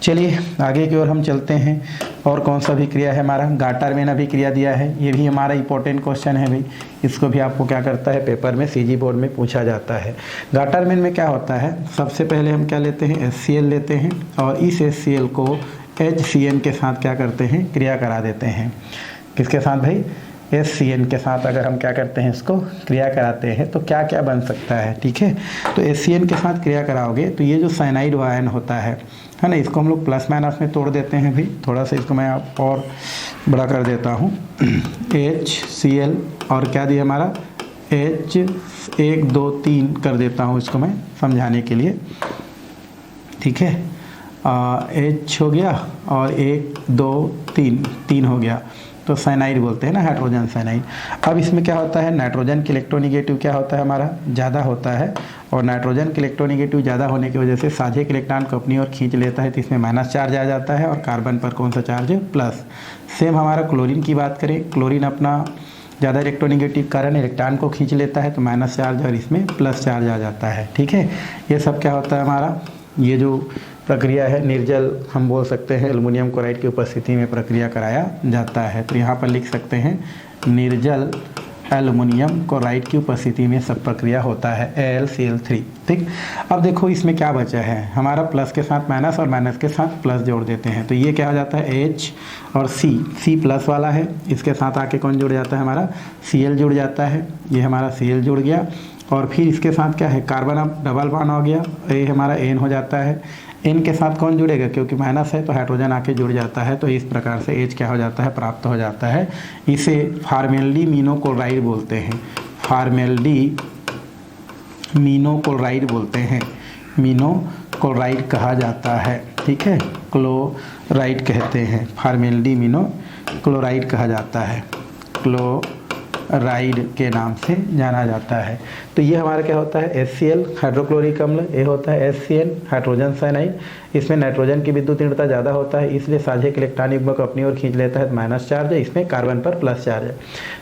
चलिए आगे की ओर हम चलते हैं। और कौन सा अभिक्रिया है हमारा, गाटरमैन अभिक्रिया दिया है। ये भी हमारा इंपॉर्टेंट क्वेश्चन है भाई, इसको भी आपको क्या करता है, पेपर में CG बोर्ड में पूछा जाता है। गाटरमैन में क्या होता है, सबसे पहले हम क्या लेते हैं, HCl लेते हैं, और इस HCl को HCN के साथ क्या करते हैं, क्रिया करा देते हैं। किसके साथ भाई, HCN के साथ अगर हम क्या करते हैं, इसको क्रिया कराते हैं तो क्या क्या बन सकता है, ठीक है। तो HCN के साथ क्रिया कराओगे तो ये जो साइनाइड आयन होता है ना, इसको हम लोग प्लस माइनस में तोड़ देते हैं भाई। थोड़ा सा इसको मैं और बड़ा कर देता हूँ, HCl और क्या दिया हमारा H 1 2 3 कर देता हूँ इसको मैं समझाने के लिए, ठीक है। H हो गया और 1 2 3 हो गया, तो साइनाइड बोलते हैं ना, हाइड्रोजन साइनाइड। अब इसमें क्या होता है, नाइट्रोजन के इलेक्ट्रोनिगेटिव क्या होता है हमारा, ज़्यादा होता है, और नाइट्रोजन के इलेक्ट्रोनिगेटिव ज़्यादा होने की वजह से साझे के इलेक्ट्रॉन को अपनी ओर खींच लेता है, तो इसमें माइनस चार्ज आ जाता है, और कार्बन पर कौन सा चार्ज है, प्लस। सेम हमारा क्लोरीन की बात करें, क्लोरीन अपना ज़्यादा इलेक्ट्रोनिगेटिव कारण इलेक्ट्रॉन को खींच लेता है, तो माइनस चार्ज और इसमें प्लस चार्ज आ जाता है, ठीक है। ये सब क्या होता है हमारा, ये जो प्रक्रिया है निर्जल हम बोल सकते हैं, एल्युमिनियम क्लोराइड की उपस्थिति में प्रक्रिया कराया जाता है। तो यहाँ पर लिख सकते हैं निर्जल एल्युमिनियम क्लोराइड की उपस्थिति में सब प्रक्रिया होता है, AlCl3, ठीक। अब देखो इसमें क्या बचा है हमारा, प्लस के साथ माइनस और माइनस के साथ प्लस जोड़ देते हैं, तो ये क्या हो जाता है, H और C प्लस वाला है, इसके साथ आके कौन जुड़ जाता है हमारा, Cl जुड़ जाता है, ये हमारा Cl जुड़ गया, और फिर इसके साथ क्या है, कार्बन अब डबल बॉन्ड हो गया, ये हमारा N हो जाता है। N के साथ कौन जुड़ेगा, क्योंकि माइनस है तो हाइड्रोजन आके जुड़ जाता है, तो इस प्रकार से H क्या हो जाता है, प्राप्त हो जाता है। इसे फॉर्मेल्डिमिनोक्लोराइड बोलते हैं, फॉर्मेल्डिमिनोक्लोराइड बोलते हैं, मिनोक्लोराइड कहा जाता है, ठीक है, क्लोराइड कहते हैं, फॉर्मेल्डिमिनोक्लोराइड कहा जाता है, क्लोराइड क्लोराइड के नाम से जाना जाता है। तो ये हमारा क्या होता है HCl हाइड्रोक्लोरिक अम्ल, ये होता है HCN हाइड्रोजन साइनाइड। इसमें नाइट्रोजन की विद्युत ऋणता ज़्यादा होता है, इसलिए साझे इलेक्ट्रॉन युग्म को अपनी ओर खींच लेता है, माइनस चार्ज है, इसमें कार्बन पर प्लस चार्ज है।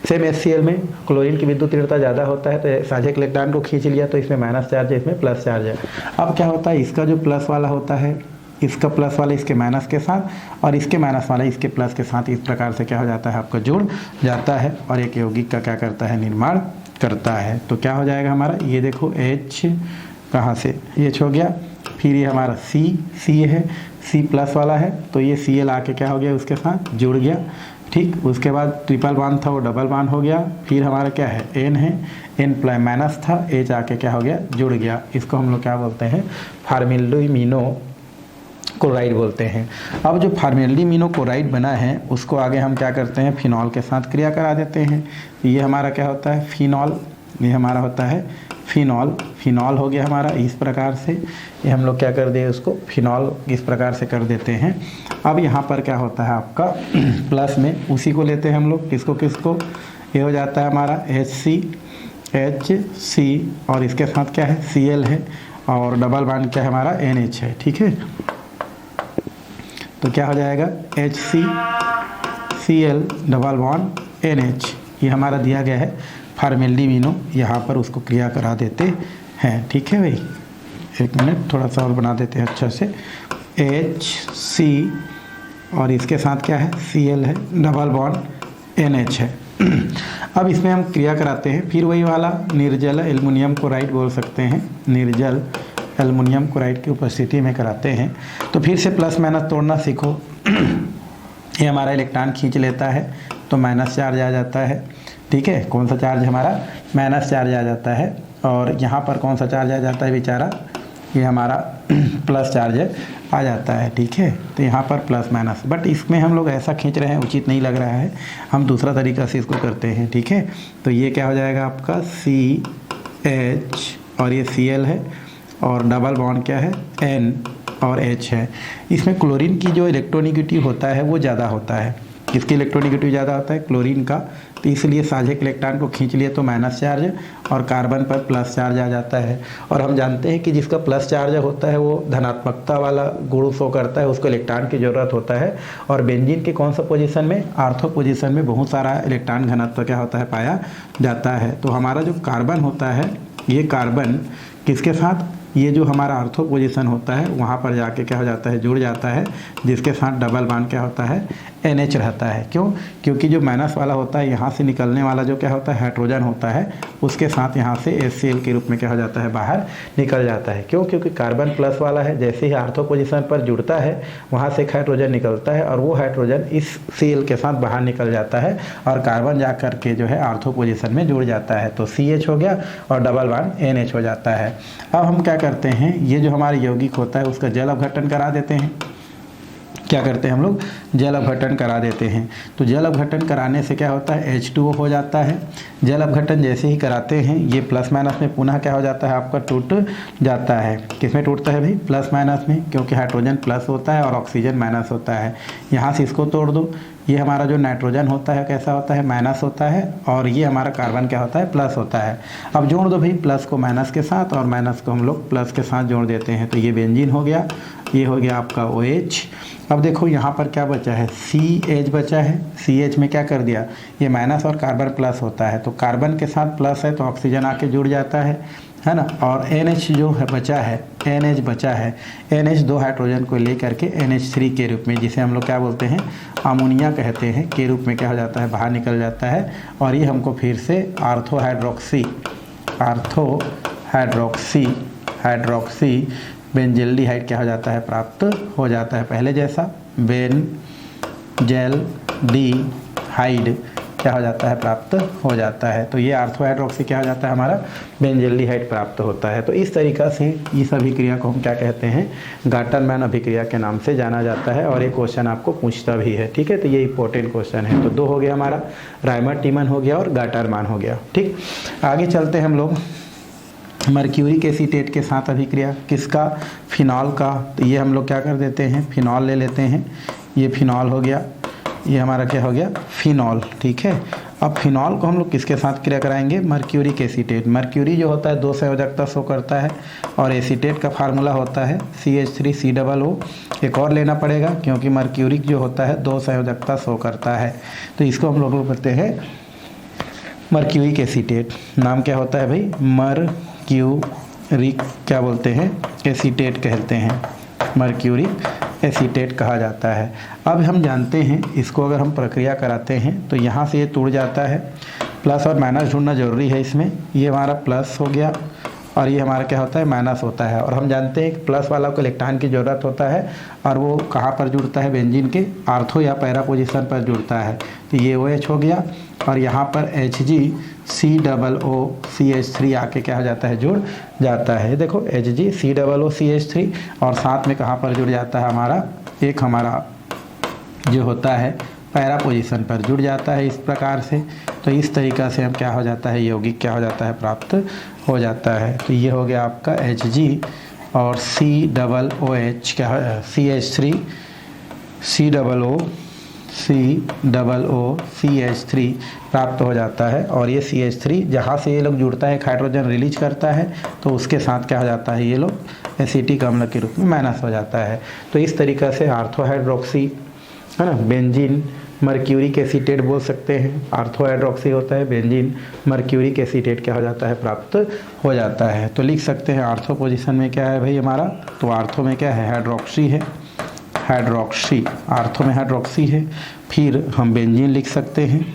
सेम HCl में क्लोरीन की विद्युत ऋणता ज़्यादा होता है, तो साझे इलेक्ट्रॉन को खींच लिया तो इसमें माइनस चार्ज है, इसमें प्लस चार्ज है। अब क्या होता है, इसका जो प्लस वाला होता है, इसका प्लस वाला इसके माइनस के साथ और इसके माइनस वाला इसके प्लस के साथ, इस प्रकार से क्या हो जाता है आपका जुड़ जाता है और एक यौगिक का क्या करता है निर्माण करता है। तो क्या हो जाएगा हमारा, ये देखो H कहाँ से H हो गया, फिर ये हमारा C है, C प्लस वाला है, तो ये Cl आके क्या हो गया उसके साथ जुड़ गया। ठीक, उसके बाद ट्रिपल बॉन्ड था वो डबल बॉन्ड हो गया, फिर हमारा क्या है N है, N प्लस माइनस था, H आके क्या हो गया जुड़ गया। इसको हम लोग क्या बोलते हैं फॉर्मेल्डिमिनो क्लोराइड बोलते हैं। अब जो फॉर्मेल्डिमिनो क्लोराइड बना है उसको आगे हम क्या करते हैं फिनॉल के साथ क्रिया करा देते हैं। ये हमारा क्या होता है फिनॉल, ये हमारा होता है फिनॉल हो गया हमारा इस प्रकार से। ये हम लोग क्या कर दिए उसको फिनॉल इस प्रकार से कर देते हैं। अब यहाँ पर क्या होता है आपका प्लस में उसी को लेते हैं हम लोग, किसको ये हो जाता है हमारा HC और इसके साथ क्या है Cl है और डबल बॉन्ड क्या है हमारा NH है। ठीक है, तो क्या हो जाएगा HCCl डबल बॉन्ड NH, ये हमारा दिया गया है फॉर्मेल्डिमिनो। यहाँ पर उसको क्रिया करा देते हैं। ठीक है भाई, एक मिनट थोड़ा सा और बना देते हैं अच्छा से। HC और इसके साथ क्या है Cl है, डबल बॉन्ड NH है। अब इसमें हम क्रिया कराते हैं, फिर वही वाला निर्जल एल्युमिनियम क्लोराइड बोल सकते हैं, निर्जल एल्युमिनियम क्लोराइड की उपस्थिति में कराते हैं। तो फिर से प्लस माइनस तोड़ना सीखो। ये हमारा इलेक्ट्रॉन खींच लेता है तो माइनस चार्ज आ जाता है। ठीक है, कौन सा चार्ज हमारा माइनस चार्ज आ जाता है, और यहाँ पर कौन सा चार्ज आ जाता है बेचारा, ये हमारा प्लस चार्ज आ जाता है। ठीक है, तो यहाँ पर प्लस माइनस, बट इसमें हम लोग ऐसा खींच रहे हैं उचित नहीं लग रहा है, हम दूसरा तरीका से इसको करते हैं। ठीक है, तो ये क्या हो जाएगा आपका CH और ये Cl है और डबल बॉन्ड क्या है N और H है। इसमें क्लोरीन की जो इलेक्ट्रोनेगेटिव होता है वो ज़्यादा होता है। किसकी इलेक्ट्रोनेगेटिव ज़्यादा होता है, क्लोरीन का, तो इसलिए साझे इलेक्ट्रॉन को खींच लिए तो माइनस चार्ज और कार्बन पर प्लस चार्ज आ जाता है। और हम जानते हैं कि जिसका प्लस चार्ज होता है वो धनात्मकता वाला गुण शो करता है, उसको इलेक्ट्रॉन की ज़रूरत होता है। और बेंजीन के कौन सा पोजीशन में, आर्थो पोजीशन में बहुत सारा इलेक्ट्रॉन घनत्व क्या होता है पाया जाता है। तो हमारा जो कार्बन होता है, ये कार्बन किसके साथ, ये जो हमारा आर्थो पोजीशन होता है वहाँ पर जाके क्या हो जाता है जुड़ जाता है, जिसके साथ डबल बॉन्ड क्या होता है NH रहता है। क्यों, क्योंकि जो माइनस वाला होता है यहाँ से निकलने वाला जो क्या होता है हाइड्रोजन होता है, उसके साथ यहाँ से HCl के रूप में क्या हो जाता है बाहर निकल जाता है। क्यों, क्योंकि कार्बन प्लस वाला है, जैसे ही आर्थो पोजीशन पर जुड़ता है वहाँ से एक हाइड्रोजन निकलता है और वो हाइड्रोजन इस Cl के साथ बाहर निकल जाता है और कार्बन जा कर के जो है आर्थो पोजीशन में जुड़ जाता है। तो CH हो गया और डबल बॉन्ड NH हो जाता है। अब हम क्या करते हैं, ये जो हमारे यौगिक होता है उसका जल अपघटन करा देते हैं। क्या करते हैं हम लोग, जल अपघटन करा देते हैं। तो जल अपघटन कराने से क्या होता है H2O हो जाता है। जल अपघटन जैसे ही कराते हैं ये प्लस माइनस में पुनः क्या हो जाता है आपका टूट जाता है। किसमें टूटता है भाई, प्लस माइनस में, क्योंकि हाइड्रोजन प्लस होता है और ऑक्सीजन माइनस होता है। यहाँ से इसको तोड़ दो, ये हमारा जो नाइट्रोजन होता है कैसा होता है माइनस होता है, और ये हमारा कार्बन क्या होता है प्लस होता है। अब जोड़ दो भाई प्लस को माइनस के साथ और माइनस को हम लोग प्लस के साथ जोड़ देते हैं, तो ये बेंजीन हो गया, ये हो गया आपका OH। अब देखो यहाँ पर क्या बचा है, CH बचा है। CH में क्या कर दिया, ये माइनस और कार्बन प्लस होता है, तो कार्बन के साथ प्लस है तो ऑक्सीजन आके जुड़ जाता है ना। और NH जो है बचा है, NH बचा है, NH दो हाइड्रोजन को लेकर के NH3 के रूप में, जिसे हम लोग क्या बोलते हैं अमोनिया कहते हैं, के रूप में क्या हो जाता है बाहर निकल जाता है। और ये हमको फिर से आर्थो हाइड्रोक्सी बेंजल्डिहाइड क्या हो जाता है प्राप्त हो जाता है। पहले जैसा बेंजल्डिहाइड क्या हो जाता है प्राप्त हो जाता है। तो ये आर्थो हाइड्रोक्सी क्या हो जाता है हमारा बेंजल्डिहाइड प्राप्त होता है। तो इस तरीक़ा से इस अभिक्रिया को हम क्या कहते हैं गाटरमैन अभिक्रिया के नाम से जाना जाता है। और ये क्वेश्चन आपको पूछता भी है, ठीक है, तो ये इंपॉर्टेंट क्वेश्चन है। तो दो हो गया हमारा, रायमर टीमन हो गया और गाटरमैन हो गया। ठीक, आगे चलते हैं हम लोग मर्क्यूरिक एसीटेट के साथ अभिक्रिया, किसका, फिनॉल का। तो ये हम लोग क्या कर देते हैं फिनॉल ले लेते हैं, ये फिनॉल हो गया, ये हमारा क्या हो गया फिनॉल। ठीक है, अब फिनॉल को हम लोग किसके साथ क्रिया कराएंगे, मर्क्यूरिक एसीटेट। मर्क्यूरी जो होता है 2 संयोजकता शो करता है और एसीटेट का फार्मूला होता है CH3COO। एक और लेना पड़ेगा क्योंकि मर्क्यूरिक जो होता है 2 संयोजकता शो करता है, तो इसको हम लोग बोलते हैं मर्क्यूरिक एसीटेट। नाम क्या होता है भाई, मर्क्यूरिक क्या बोलते हैं, एसीटेट कहते हैं, मर्क्यूरिक एसीटेट कहा जाता है। अब हम जानते हैं इसको अगर हम प्रक्रिया कराते हैं तो यहाँ से ये टूट जाता है, प्लस और माइनस ढूंढना जरूरी है इसमें। ये हमारा प्लस हो गया और ये हमारा क्या होता है, माइनस होता है। और हम जानते हैं कि प्लस वाला को इलेक्ट्रॉन की ज़रूरत होता है और वो कहाँ पर जुड़ता है, बेंजीन के आर्थो या पैरा पोजीशन पर जुड़ता है। तो ये OH हो गया और यहाँ पर HgCOOCH3 आके क्या हो जाता है, जुड़ जाता है। देखो HgCOOCH3 और साथ में कहाँ पर जुड़ जाता है हमारा, एक हमारा जो होता है पैरा पोजीशन पर जुड़ जाता है इस प्रकार से। तो इस तरीक़ा से हम क्या हो जाता है, यौगिक क्या हो जाता है, प्राप्त हो जाता है। तो ये हो गया आपका Hg और COOH क्या है, CH3COOCH3 प्राप्त हो जाता है। और ये CH3 जहाँ से ये लोग जुड़ता है, एक हाइड्रोजन रिलीज करता है, तो उसके साथ क्या हो जाता है, ये लोग एसिटिक अम्ल के रूप में माइनस हो जाता है। तो इस तरीक़ा से आर्थो हाइड्रोक्सी है ना, बेंजीन मर्क्यूरिक एसीटेट बोल सकते हैं। आर्थो हाइड्रोक्सी होता है, बेंजीन मर्क्यूरिक एसीटेट क्या हो जाता है, प्राप्त हो जाता है। तो लिख सकते हैं आर्थो पोजीशन में क्या है भाई हमारा, तो आर्थो में क्या है, हाइड्रोक्सी है, हाइड्रोक्सी आर्थो में हाइड्रोक्सी है। फिर हम बेंजीन लिख सकते हैं,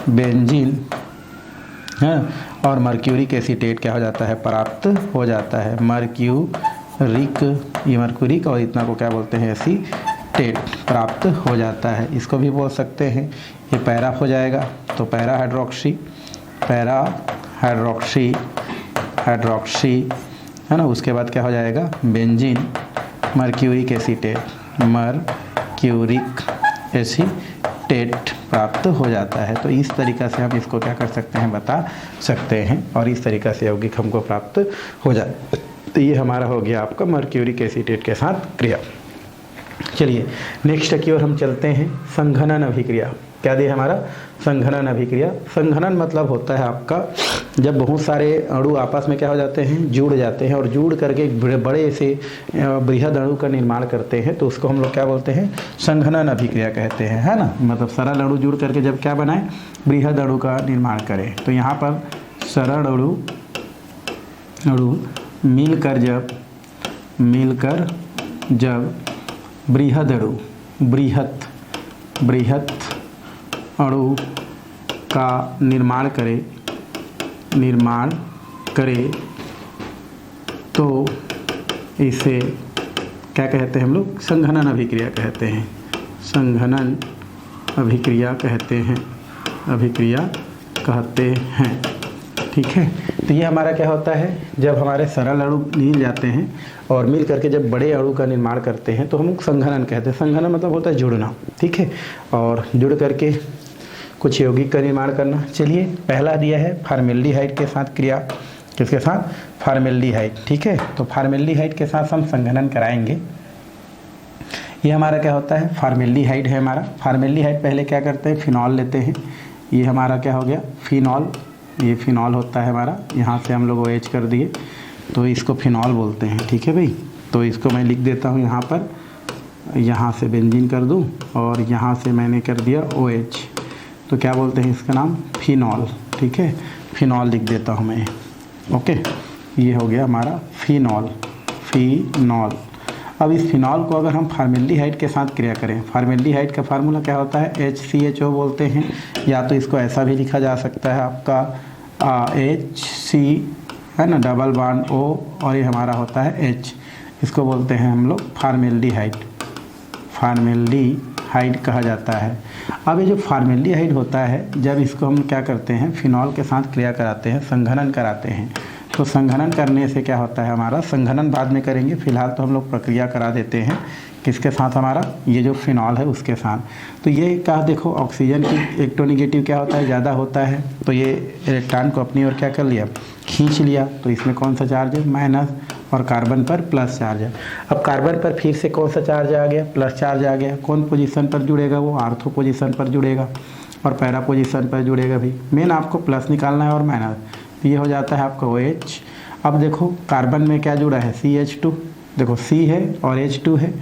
बेंजीन है, और मर्क्यूरिक एसीटेट क्या हो जाता है, प्राप्त हो जाता है। मर्क्यूरिक, ये मर्क्यूरिक और इतना को क्या बोलते हैं, एसीटेट प्राप्त हो जाता है। इसको भी बोल सकते हैं, ये पैरा हो जाएगा, तो para hydroxy, para hydroxy, hydroxy है ना। उसके बाद क्या हो जाएगा, benzene mercuric acetate, mercuric acetate प्राप्त हो जाता है। तो इस तरीक़ा से हम इसको क्या कर सकते हैं, बता सकते हैं, और इस तरीक़ा से यौगिक हमको प्राप्त हो जाए। तो ये हमारा हो गया आपका मर्क्यूरिक एसीटेट के साथ क्रिया। चलिए नेक्स्ट की ओर हम चलते हैं, संघनन अभिक्रिया। क्या दिया हमारा, संघनन अभिक्रिया। संघनन मतलब होता है आपका जब बहुत सारे अणु आपस में क्या हो जाते हैं, जुड़ जाते हैं और जुड़ करके एक बड़े से बृहद अणु का निर्माण करते हैं, तो उसको हम लोग क्या बोलते हैं, संघनन अभिक्रिया कहते हैं, है ना। मतलब सरल अणु जुड़ करके जब क्या बनाए, बृहद अणु का निर्माण करें। तो यहाँ पर सरल अणु मिलकर जब बृहद अणु, बृहत अणु का निर्माण करे तो इसे क्या कहते हैं हम लोग, संघनन अभिक्रिया कहते हैं, संघनन अभिक्रिया कहते हैं। ठीक है। तो ये हमारा क्या होता है, जब हमारे सरल अणु मिल जाते हैं और मिल करके जब बड़े अणु का निर्माण करते हैं तो हम संघनन कहते हैं। संघनन मतलब होता है जुड़ना, ठीक है, और जुड़ करके कुछ यौगिक का निर्माण करना। चलिए पहला दिया है फॉर्मेल्डिहाइड के साथ क्रिया, किसके साथ, फॉर्मेल्डिहाइड। ठीक है, तो फॉर्मेल्डिहाइड के साथ हम संघनन कराएंगे। ये हमारा क्या होता है, फॉर्मेल्डिहाइड है हमारा। फॉर्मेल्डिहाइड पहले क्या करते हैं, फिनॉल लेते हैं। ये हमारा क्या हो गया, फिनॉल, ये फिनॉल होता है हमारा। यहाँ से हम लोग OH कर दिए तो इसको फिनॉल बोलते हैं। ठीक है भाई, तो इसको मैं लिख देता हूँ यहाँ पर, यहाँ से बेंजीन कर दूँ और यहाँ से मैंने कर दिया OH, तो क्या बोलते हैं इसका नाम, फिनॉल। ठीक है, फिनॉल लिख देता हूँ मैं। ओके, ये हो गया हमारा फिनॉल। अब इस फिनॉल को अगर हम फॉर्मेल्डिहाइड के साथ क्रिया करें, फॉर्मेल्डिहाइड का फार्मूला क्या होता है, HCHO बोलते हैं, या तो इसको ऐसा भी लिखा जा सकता है आपका HC है ना, डबल बॉन्ड O, और ये हमारा होता है H, इसको बोलते हैं हम लोग फॉर्मेल्डिहाइड। फॉर्मेल्डिहाइड कहा जाता है। अब ये जो फॉर्मेल्डिहाइड होता है, जब इसको हम क्या करते हैं, फिनॉल के साथ क्रिया कराते हैं, संघनन कराते हैं, तो संघनन करने से क्या होता है हमारा, संघनन बाद में करेंगे, फिलहाल तो हम लोग प्रक्रिया करा देते हैं किसके साथ, हमारा ये जो फिनॉल है उसके साथ। तो ये क्या देखो, ऑक्सीजन की इलेक्ट्रोनेगेटिव क्या होता है, ज़्यादा होता है, तो ये इलेक्ट्रॉन को अपनी ओर क्या कर लिया, खींच लिया। तो इसमें कौन सा चार्ज है, माइनस, और कार्बन पर प्लस चार्ज है। अब कार्बन पर फिर से कौन सा चार्ज आ गया, प्लस चार्ज आ गया। कौन पोजीशन पर जुड़ेगा, वो आर्थो पोजीशन पर जुड़ेगा। और पैरा पोजीशन पर जुड़ेगा भी। मेन आपको प्लस निकालना है और माइनस, तो ये हो जाता है आपका OH। अब देखो कार्बन में क्या जुड़ा है, CH2, देखो C है और H2 है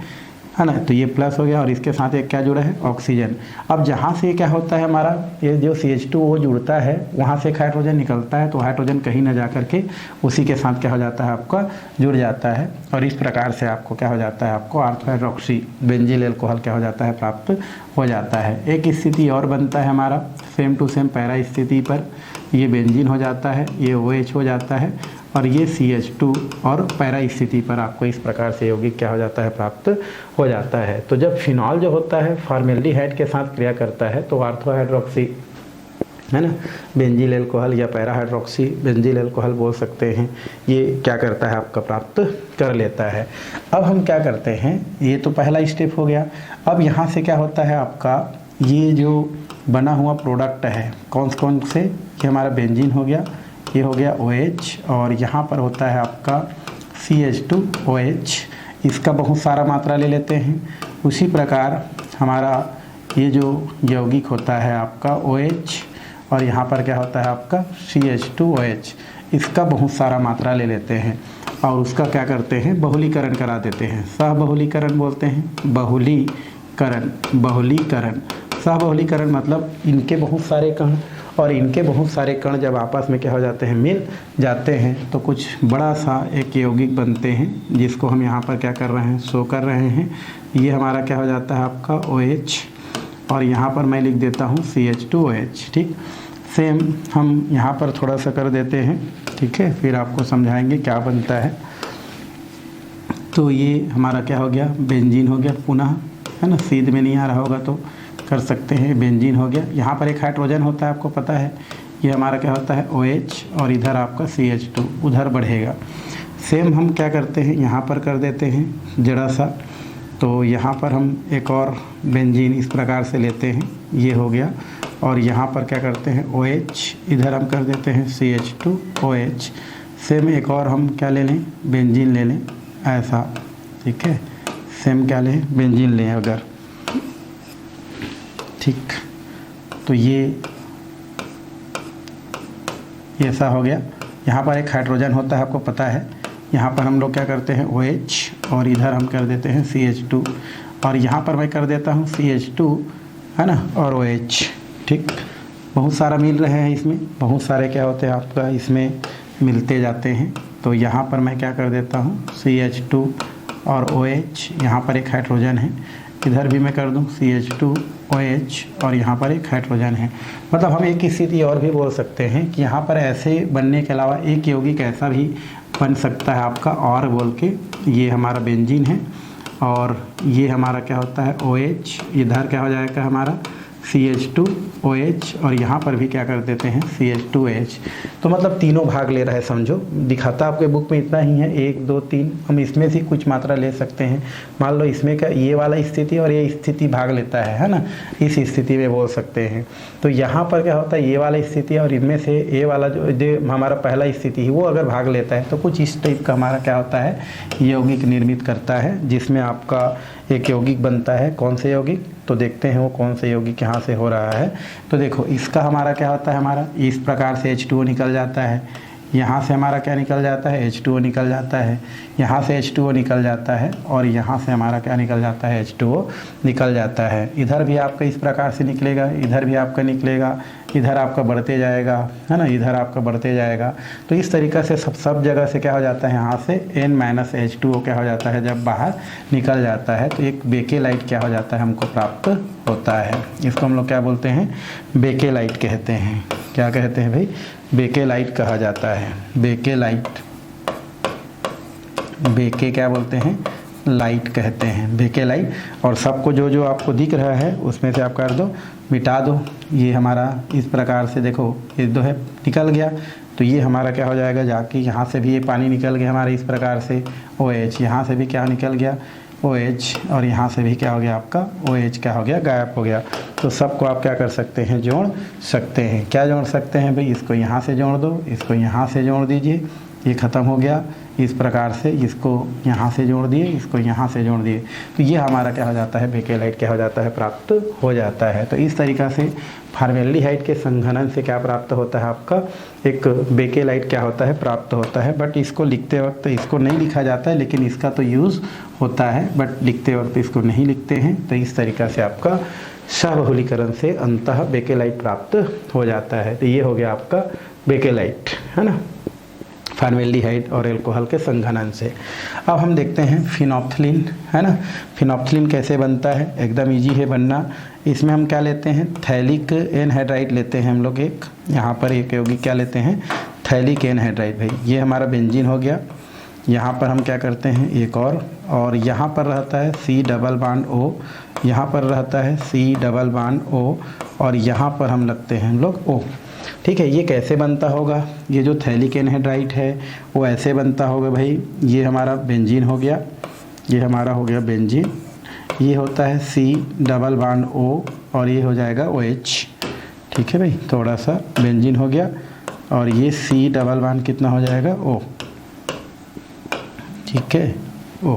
ना, तो ये प्लस हो गया और इसके साथ एक क्या जुड़ा है, ऑक्सीजन। अब जहाँ से क्या होता है हमारा, ये जो CH2 वो जुड़ता है, वहाँ से एक हाइड्रोजन निकलता है, तो हाइड्रोजन कहीं ना जा करके उसी के साथ क्या हो जाता है आपका, जुड़ जाता है, और इस प्रकार से आपको क्या हो जाता है, आपको ऑर्थो हाइड्रोक्सी बेंजील एल्कोहल क्या हो जाता है, प्राप्त हो जाता है। एक स्थिति और बनता है हमारा सेम टू सेम पैरा स्थिति पर, ये बेंजीन हो जाता है, ये OH हो जाता है, और ये CH2 और पैरा स्थिति पर आपको इस प्रकार से यौगिक क्या हो जाता है, प्राप्त हो जाता है। तो जब फिनॉल जो होता है फॉर्मेल्डिहाइड के साथ क्रिया करता है तो ऑर्थो हाइड्रोक्सी है ना बेंजील एल्कोहल या पैरा हाइड्रोक्सी बेंजील एल्कोहल बोल सकते हैं, ये क्या करता है आपका, प्राप्त कर लेता है। अब हम क्या करते हैं, ये तो पहला स्टेप हो गया। अब यहाँ से क्या होता है आपका, ये जो बना हुआ प्रोडक्ट है कौन कौन से, ये हमारा बेंजीन हो गया, ये हो गया OH, और यहाँ पर होता है आपका CH2OH, इसका बहुत सारा मात्रा ले लेते हैं। उसी प्रकार हमारा ये जो यौगिक होता है आपका OH, और यहाँ पर क्या होता है आपका CH2OH, इसका बहुत सारा मात्रा ले लेते हैं और उसका क्या करते हैं, बहुलीकरण करा देते हैं। सहबहुलीकरण बोलते हैं, बहुलीकरण, बहुलीकरण, सहबहुलीकरण मतलब इनके बहुत सारे कण और इनके बहुत सारे कण जब आपस में क्या हो जाते हैं, मिल जाते हैं, तो कुछ बड़ा सा एक यौगिक बनते हैं, जिसको हम यहाँ पर क्या कर रहे हैं, शो कर रहे हैं। ये हमारा क्या हो जाता है आपका OH, और यहाँ पर मैं लिख देता हूँ CH2OH। ठीक, सेम हम यहाँ पर थोड़ा सा कर देते हैं, ठीक है, फिर आपको समझाएंगे क्या बनता है। तो ये हमारा क्या हो गया, बेंजीन हो गया पुनः, है ना, सीध में नहीं आ रहा होगा तो कर सकते हैं, बेंजीन हो गया। यहाँ पर एक हाइड्रोजन होता है, आपको पता है, ये हमारा क्या होता है OH, और इधर आपका CH2 उधर बढ़ेगा। सेम हम क्या करते हैं, यहाँ पर कर देते हैं जरा सा, तो यहाँ पर हम एक और बेंजीन इस प्रकार से लेते हैं, ये हो गया, और यहाँ पर क्या करते हैं OH, इधर हम कर देते हैं CH2OH। सेम एक और हम क्या ले लें, बेंजीन ले लें ऐसा, ठीक है, सेम क्या लें, बेंजीन लें अगर, ठीक, तो ये ऐसा हो गया। यहाँ पर एक हाइड्रोजन होता है, आपको पता है, यहाँ पर हम लोग क्या करते हैं OH, और इधर हम कर देते हैं CH2, और यहाँ पर मैं कर देता हूँ CH2, है ना, और OH। ठीक, बहुत सारा मिल रहे हैं इसमें, बहुत सारे क्या होते हैं आपका इसमें मिलते जाते हैं। तो यहाँ पर मैं क्या कर देता हूँ CH2 और OH, यहाँ पर एक हाइड्रोजन है, इधर भी मैं कर दूँ CH2OH, और यहाँ पर एक हाइड्रोजन है। मतलब हम एक स्थिति और भी बोल सकते हैं कि यहाँ पर ऐसे बनने के अलावा एक यौगिक ऐसा भी बन सकता है आपका और बोल के, ये हमारा बेंजीन है, और ये हमारा क्या होता है OH, इधर क्या हो जाएगा हमारा CH2OH, और यहाँ पर भी क्या कर देते हैं CH2OH। तो मतलब तीनों भाग ले रहा है, समझो, दिखाता आपके बुक में इतना ही है, 1 2 3, हम इसमें से कुछ मात्रा ले सकते हैं। मान लो इसमें का ये वाला स्थिति और ये स्थिति भाग लेता है ना, इस स्थिति में बोल सकते हैं। तो यहाँ पर क्या होता है, ये वाला स्थिति और इनमें से ये वाला जो हमारा पहला स्थिति है वो अगर भाग लेता है तो कुछ इस टाइप का हमारा क्या होता है, यौगिक निर्मित करता है, जिसमें आपका एक यौगिक बनता है। कौन से यौगिक, तो देखते हैं वो कौन से यौगिक यहाँ से हो रहा है। तो देखो इसका हमारा क्या होता है, हमारा इस प्रकार से H2O निकल जाता है, यहाँ से हमारा क्या निकल जाता है, H2O निकल जाता है, यहाँ से H2O निकल जाता है, और यहाँ से हमारा क्या निकल जाता है, H2O निकल जाता है। इधर भी आपका इस प्रकार से निकलेगा, इधर भी आपका निकलेगा, इधर आपका बढ़ते जाएगा, है ना, इधर आपका बढ़ते जाएगा। तो इस तरीक़े से सब जगह से क्या हो जाता है, यहाँ से N-H2O क्या हो जाता है, जब बाहर निकल जाता है तो एक बेकेलाइट क्या हो जाता है, हमको प्राप्त होता है। इसको हम लोग क्या बोलते हैं, बेकेलाइट कहते हैं। क्या कहते हैं भाई, बेकेलाइट कहा जाता है। बेकेलाइट, बेके क्या बोलते हैं, लाइट कहते हैं, बेकेलाइट। और सबको जो जो आपको दिख रहा है उसमें से आप कर दो, मिटा दो। ये हमारा इस प्रकार से देखो, ये दो है निकल गया, तो ये हमारा क्या हो जाएगा, जाके यहाँ से भी ये पानी निकल गया हमारे इस प्रकार से OH, यहाँ से भी क्या निकल गया OH, और यहाँ से भी क्या हो गया आपका OH क्या हो गया, गायब हो गया। तो सबको आप क्या कर सकते हैं, जोड़ सकते हैं। क्या जोड़ सकते हैं भाई, इसको यहाँ से जोड़ दो, इसको यहाँ से जोड़ दीजिए, ये ख़त्म हो गया। इस प्रकार से इसको यहाँ से जोड़ दिए, इसको यहाँ से जोड़ दिए, तो ये हमारा क्या हो जाता है, बेकेलाइट क्या हो जाता है, प्राप्त हो जाता है। तो इस तरीक़ा से फॉर्मेल्डिहाइड के संघनन से क्या प्राप्त होता है, आपका एक बेकेलाइट क्या होता है, प्राप्त होता है। बट इसको लिखते वक्त इसको नहीं लिखा जाता है, लेकिन इसका तो यूज़ होता है, बट लिखते वक्त इसको नहीं लिखते हैं। तो इस तरीक़ा से आपका सबहुलीकरण से अंततः बेकेलाइट प्राप्त हो जाता है। तो ये हो गया आपका बेकेलाइट, है ना, फॉर्मेल्डिहाइड और एल्कोहल के संघनन से। अब हम देखते हैं फिनोप्थलीन, है ना। फिनोप्थलीन कैसे बनता है, एकदम इजी है बनना। इसमें हम क्या लेते हैं, थैलिक एनहाइड्राइड लेते हैं हम लोग, एक यहाँ पर एक योगी क्या लेते हैं, थैलिक एनहाइड्राइड। भाई ये हमारा बेंजीन हो गया। यहाँ पर हम क्या करते हैं, एक और यहाँ पर रहता है C डबल बॉन्ड O, यहाँ पर रहता है C डबल बॉन्ड O, और यहाँ पर हम लगते हैं हम लोग O। ठीक है, ये कैसे बनता होगा, ये जो थैलिक एनहाइड्राइड है वो ऐसे बनता होगा भाई। ये हमारा बेंजीन हो गया, ये हमारा हो गया बेंजीन, ये होता है C डबल बॉन्ड O, और ये हो जाएगा OH। ठीक है भाई, थोड़ा सा बेंजीन हो गया, और ये C डबल बॉन्ड कितना हो जाएगा, O। ठीक है, O,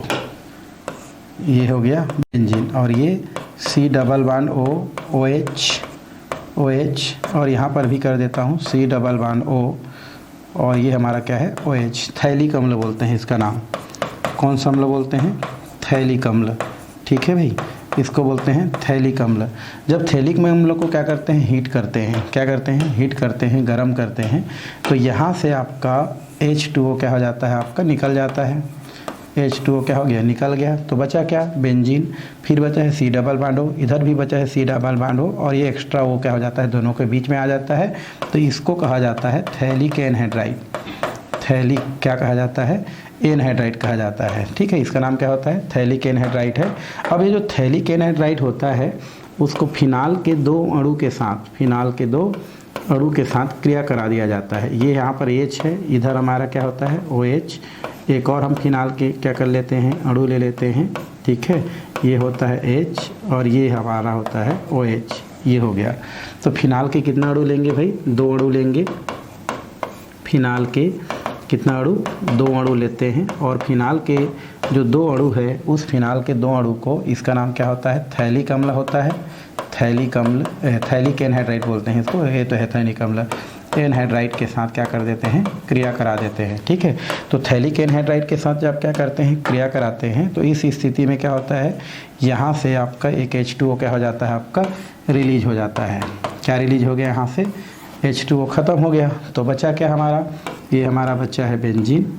ये हो गया बेंजीन, और ये C double bond O, OH, और यहाँ पर भी कर देता हूँ C डबल बॉन्ड O, और ये हमारा क्या है, OH। थैलिक अम्ल बोलते हैं इसका नाम। कौन सा अम्ल बोलते हैं, थैलिक अम्ल। ठीक है भाई, इसको बोलते हैं थैलिक अम्ल। जब थैलिक में अम्ल को क्या करते हैं, हीट करते हैं, क्या करते हैं, हीट करते हैं, गर्म करते हैं, तो यहाँ से आपका H2O क्या हो जाता है, आपका निकल जाता है। H2O क्या हो गया, निकल गया, तो बचा क्या, बेंजीन। फिर बचा है C डबल बॉन्ड O, इधर भी बचा है C डबल बॉन्ड O, और ये एक्स्ट्रा O क्या हो जाता है, दोनों के बीच में आ जाता है। तो इसको कहा जाता है थैलिक एनहाइड्राइड। थैलिक क्या कहा जाता है, एनहाइड्राइड कहा जाता है। ठीक है, इसका नाम क्या होता है, थैलिक एनहाइड्राइड है। अब ये जो थैलिक एनहाइड्राइड होता है उसको फिनाल के दो अणु के साथ, फिनाल के दो अणु के साथ क्रिया करा दिया जाता है। ये यहाँ पर H है, इधर हमारा क्या होता है, OH। एक और हम फिनाल के क्या कर लेते हैं, अणु ले लेते हैं। ठीक है, ये होता है H, और ये हमारा होता है OH। ये हो गया। तो फिनाल के कितना अणु लेंगे भाई, 2 अणु लेंगे। फिनाल के कितना अणु, 2 अणु लेते हैं, और फिनाल के जो 2 अणु है उस फिनाल के 2 अणु को, इसका नाम क्या होता है, थैलिक अम्ल होता है। थैलिक अम्ल, थैलिक एनहाइड्राइड बोलते हैं इसको, ये तो है थैलिक अम्ल। एनहाइड्राइड के साथ क्या कर देते हैं, क्रिया करा देते हैं। ठीक है, तो थैलिक एनहाइड्राइड के साथ जब क्या करते हैं, क्रिया कराते हैं, तो इस स्थिति में क्या होता है, यहाँ से आपका एक H2O क्या हो जाता है, आपका रिलीज हो जाता है। क्या रिलीज हो गया, यहाँ से H2O ख़त्म हो गया, तो बचा क्या हमारा, ये हमारा बच्चा है बेंजीन।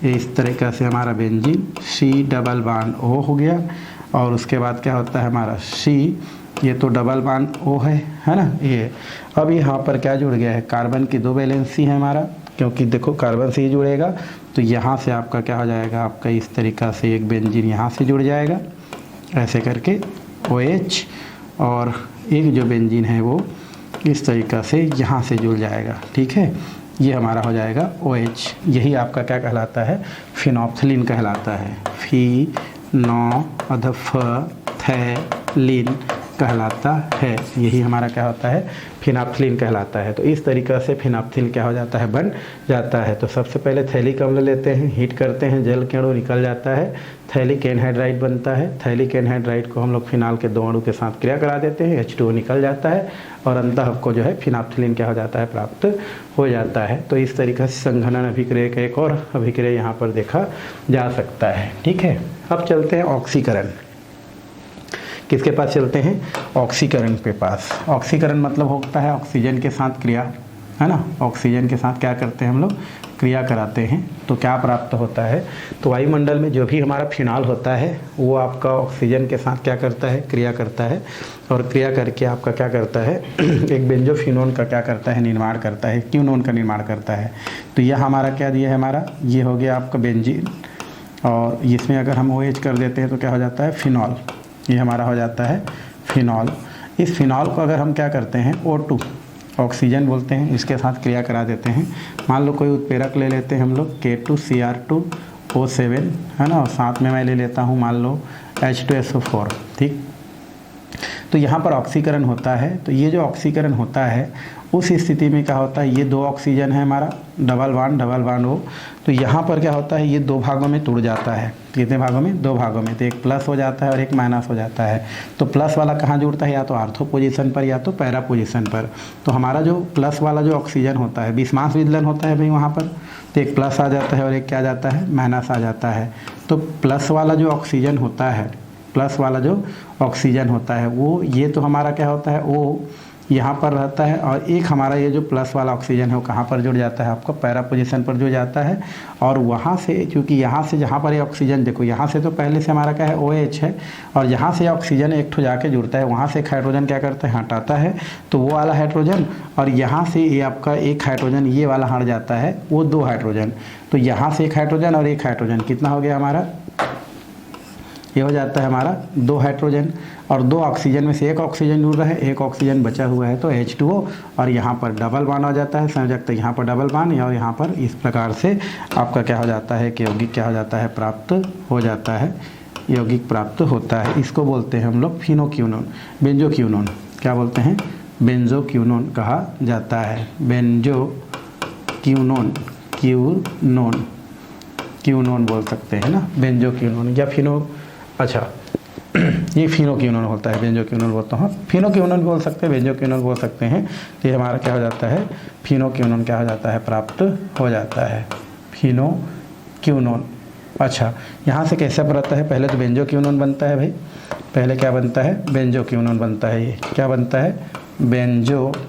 इस तरीक़ा से हमारा benzene C double bond O हो गया, और उसके बाद क्या होता है हमारा C, ये तो डबल बॉन्ड O है ना ये। अब यहाँ पर क्या जुड़ गया है, कार्बन की 2 वैलेंसी है हमारा, क्योंकि देखो कार्बन से ही जुड़ेगा, तो यहाँ से आपका क्या हो जाएगा, आपका इस तरीक़ा से एक बेंजीन यहाँ से जुड़ जाएगा, ऐसे करके OH, और एक जो बेंजीन है वो इस तरीक़ा से यहाँ से जुड़ जाएगा। ठीक है, ये हमारा हो जाएगा OH। यही आपका क्या कहलाता है, फिनोप्थलीन कहलाता है। फिनोप्थलीन कहलाता है, यही हमारा क्या होता है, फिनोप्थलीन कहलाता है। तो इस तरीक़ा से फिनोप्थलीन क्या हो जाता है, बन जाता है। तो सबसे पहले थैलिक अम्ल लेते हैं, हीट करते हैं, जल के अणु निकल जाता है, थैलिक एनहाइड्राइड बनता है। थैलिक एनहाइड्राइड को हम लोग फिनाल के 2 अणु के साथ क्रिया करा देते हैं, H2O निकल जाता है, और अंततः आपको जो है फिनोप्थलीन क्या हो जाता है, प्राप्त हो जाता है। तो इस तरीक़े से संघनन अभिक्रिया का एक और अभिक्रिया यहाँ पर देखा जा सकता है। ठीक है, अब चलते हैं ऑक्सीकरण। किसके पास चलते हैं, ऑक्सीकरण के पास। ऑक्सीकरण मतलब होता है ऑक्सीजन के साथ क्रिया, है ना। ऑक्सीजन के साथ क्या करते हैं हम लोग, क्रिया कराते हैं, तो क्या प्राप्त होता है, तो वायुमंडल में जो भी हमारा फिनाल होता है वो आपका ऑक्सीजन के साथ क्या करता है, क्रिया करता है, और क्रिया करके आपका क्या करता है, एक बेंजोफिनोन का क्या करता है, निर्माण करता है, क्यूनोन का निर्माण करता है। तो यह हमारा क्या दिया है, हमारा ये हो गया आपका बेंजीन, और इसमें अगर हम OH कर देते हैं तो क्या हो जाता है, फिनॉल। ये हमारा हो जाता है फिनॉल। इस फिनॉल को अगर हम क्या करते हैं, O2 ऑक्सीजन बोलते हैं, इसके साथ क्रिया करा देते हैं। मान लो कोई उत्प्रेरक ले लेते हैं हम लोग, K2Cr2O7, है ना, और साथ में मैं ले लेता हूँ मान लो H2SO4। ठीक, तो यहाँ पर ऑक्सीकरण होता है। तो ये जो ऑक्सीकरण होता है उस स्थिति में क्या होता है, ये 2 ऑक्सीजन है हमारा, डबल बॉन्ड O। तो यहाँ पर क्या होता है, ये 2 भागों में टूट जाता है। कितने भागों में? 2 भागों में। तो एक प्लस हो जाता है और एक माइनस हो जाता है। तो प्लस वाला कहाँ जुड़ता है, या तो आर्थो पोजीशन पर या तो पैरा पोजीशन पर। तो हमारा जो प्लस वाला जो ऑक्सीजन होता है, विषमांश विदलन होता है भाई वहाँ पर, तो एक प्लस आ जाता है और एक क्या आ जाता है, माइनस आ जाता है। तो प्लस वाला जो ऑक्सीजन होता है, प्लस वाला जो ऑक्सीजन होता है वो, ये तो हमारा क्या होता है, वो यहाँ पर रहता है। और एक हमारा ये जो प्लस वाला ऑक्सीजन है वो कहाँ पर जुड़ जाता है, आपका पैरा पोजीशन पर जुड़ जाता है। और वहाँ से, क्योंकि यहाँ से जहाँ पर ये ऑक्सीजन, देखो यहाँ से तो पहले से हमारा क्या है, OH है, और यहाँ से ऑक्सीजन एक ठो जाके जुड़ता है, वहाँ से एक हाइड्रोजन क्या करता है, हटाता है। तो वो वाला हाइड्रोजन, और यहाँ से ये आपका एक हाइड्रोजन ये वाला हट जाता है, वो 2 हाइड्रोजन। तो यहाँ से एक हाइड्रोजन और एक हाइड्रोजन, कितना हो गया हमारा, ये हो जाता है हमारा 2 हाइड्रोजन। और 2 ऑक्सीजन में से एक ऑक्सीजन जुड़ रहा है, एक ऑक्सीजन बचा हुआ है, तो H2O। और यहाँ पर डबल बॉन्ड हो जाता है संयोजक, तो यहाँ पर डबल बॉन्ड, और यहाँ पर इस प्रकार से आपका क्या हो जाता है कि यौगिक क्या हो जाता है, प्राप्त हो जाता है, यौगिक प्राप्त होता है। इसको बोलते हैं हम लोग फिनोक्यूनोन, बेंजोक्यूनोन। क्या बोलते हैं, बेंजोक्यूनोन कहा जाता है, बेंजोक्यूनोन, क्यूनोन बोल सकते हैं ना, बेंजोक्यूनोन या फिनो, अच्छा ये फिनोक्यूनोन होता है, बेंजोक्यूनोन बोलता हूँ, फिनोक्यूनोन बोल सकते हैं, बेंजोक्यूनोन बोल सकते हैं। तो ये हमारा क्या हो जाता है, फिनोक्यूनोन क्या हो जाता है, प्राप्त हो जाता है, फिनोक्यूनोन। अच्छा, यहाँ से कैसे बनता है, पहले तो बेंजोक्यूनोन बनता है भाई, पहले क्या बनता है, बेंजोक्यूनोन बनता है। ये क्या बनता है, बेंजोक्यूनोन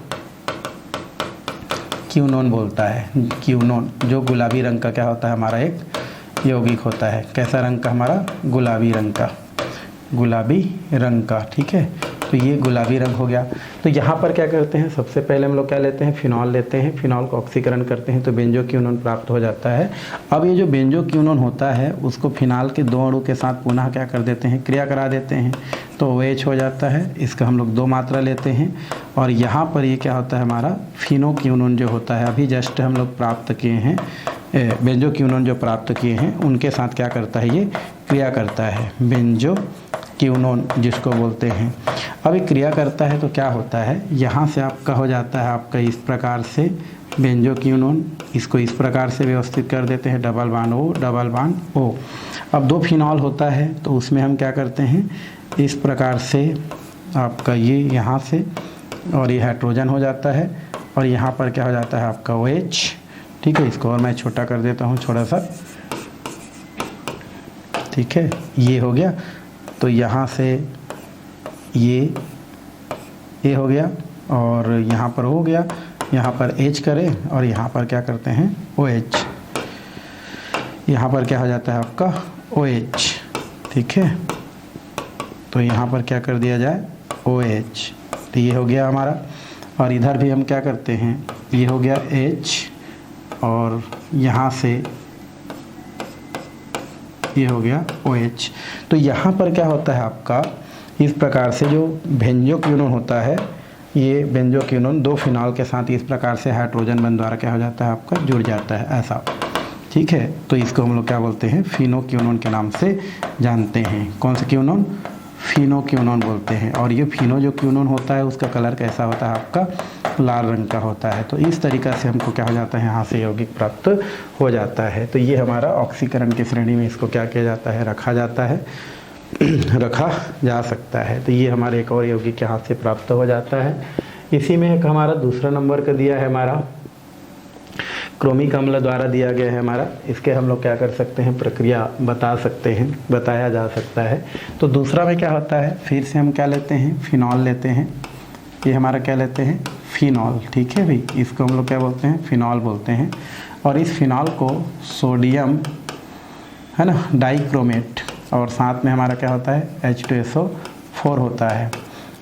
बोलता है, क्यूनोन जो गुलाबी रंग का क्या होता है, हमारा एक यौगिक होता है। कैसा रंग का, हमारा गुलाबी रंग का, गुलाबी रंग का, ठीक है। तो ये गुलाबी रंग हो गया। तो यहाँ पर क्या करते हैं, सबसे पहले हम लोग क्या लेते हैं, फिनॉल लेते हैं, फिनॉल को ऑक्सीकरण करते हैं तो बेंजोक्यूनोन प्राप्त हो जाता है। अब ये जो बेंजोक्यूनोन होता है उसको फिनाल के 2 अणु के साथ पुनः क्या कर देते हैं, क्रिया करा देते हैं, तो OH हो जाता है। इसका हम लोग 2 मात्रा लेते हैं। और यहाँ पर ये क्या होता है, हमारा फिनोक्यूनोन जो होता है, अभी जस्ट हम लोग प्राप्त किए हैं, बेंजोक्यूनोन जो प्राप्त किए हैं उनके साथ क्या करता है, ये क्रिया करता है, बेंजोक्यूनोन जिसको बोलते हैं। अब ये क्रिया करता है तो क्या होता है, यहाँ से आपका हो जाता है आपका इस प्रकार से बेंजोक्यूनोन, इसको इस प्रकार से व्यवस्थित कर देते हैं, double bond O, double bond O। अब 2 फिनॉल होता है तो उसमें हम क्या करते हैं, इस प्रकार से आपका ये यहाँ से, और ये हाइड्रोजन हो जाता है, और यहाँ पर क्या हो जाता है आपका OH, ठीक है। इसको और मैं छोटा कर देता हूँ थोड़ा सा, ठीक है, ये हो गया। तो यहाँ से ये हो गया, और यहाँ पर हो गया, यहाँ पर H करें, और यहाँ पर क्या करते हैं, OH, यहाँ पर क्या हो जाता है आपका OH, ठीक है। तो यहाँ पर क्या कर दिया जाए, OH, तो ये हो गया हमारा। और इधर भी हम क्या करते हैं, ये हो गया H, और यहाँ से ये हो गया OH। तो यहाँ पर क्या होता है आपका, इस प्रकार से जो बेंजोक्यूनोन होता है, ये बेंजोक्यूनोन 2 फिनॉल के साथ इस प्रकार से हाइड्रोजन बंध द्वारा क्या हो जाता है आपका, जुड़ जाता है, ऐसा, ठीक है। तो इसको हम लोग क्या बोलते हैं, फिनोक्यूनोन के नाम से जानते हैं। कौन सा क्यूनोन, फिनोक्यूनोन बोलते हैं। और ये फिनो जो क्यूनोन होता है उसका कलर कैसा होता है आपका, लाल रंग का होता है। तो इस तरीक़ा से हमको क्या हो जाता है, यहाँ से यौगिक प्राप्त हो जाता है। तो ये हमारा ऑक्सीकरण की श्रेणी में इसको क्या किया जाता है, रखा जाता है, रखा जा सकता है। तो ये हमारे एक और यौगिक यहाँ से प्राप्त हो जाता है। इसी में एक हमारा दूसरा नंबर का दिया है, हमारा क्रोमिक अम्ल द्वारा दिया गया है हमारा। इसके हम लोग क्या कर सकते हैं, प्रक्रिया बता सकते हैं, बताया जा सकता है। तो दूसरा में क्या होता है, फिर से हम क्या लेते हैं, फिनॉल लेते हैं। ये हमारा क्या लेते हैं, फिनॉल, ठीक है भाई। इसको हम लोग क्या बोलते हैं, फिनॉल बोलते हैं। और इस फिनॉल को सोडियम है ना, डाइक्रोमेट, और साथ में हमारा क्या होता है, H2SO4 होता है।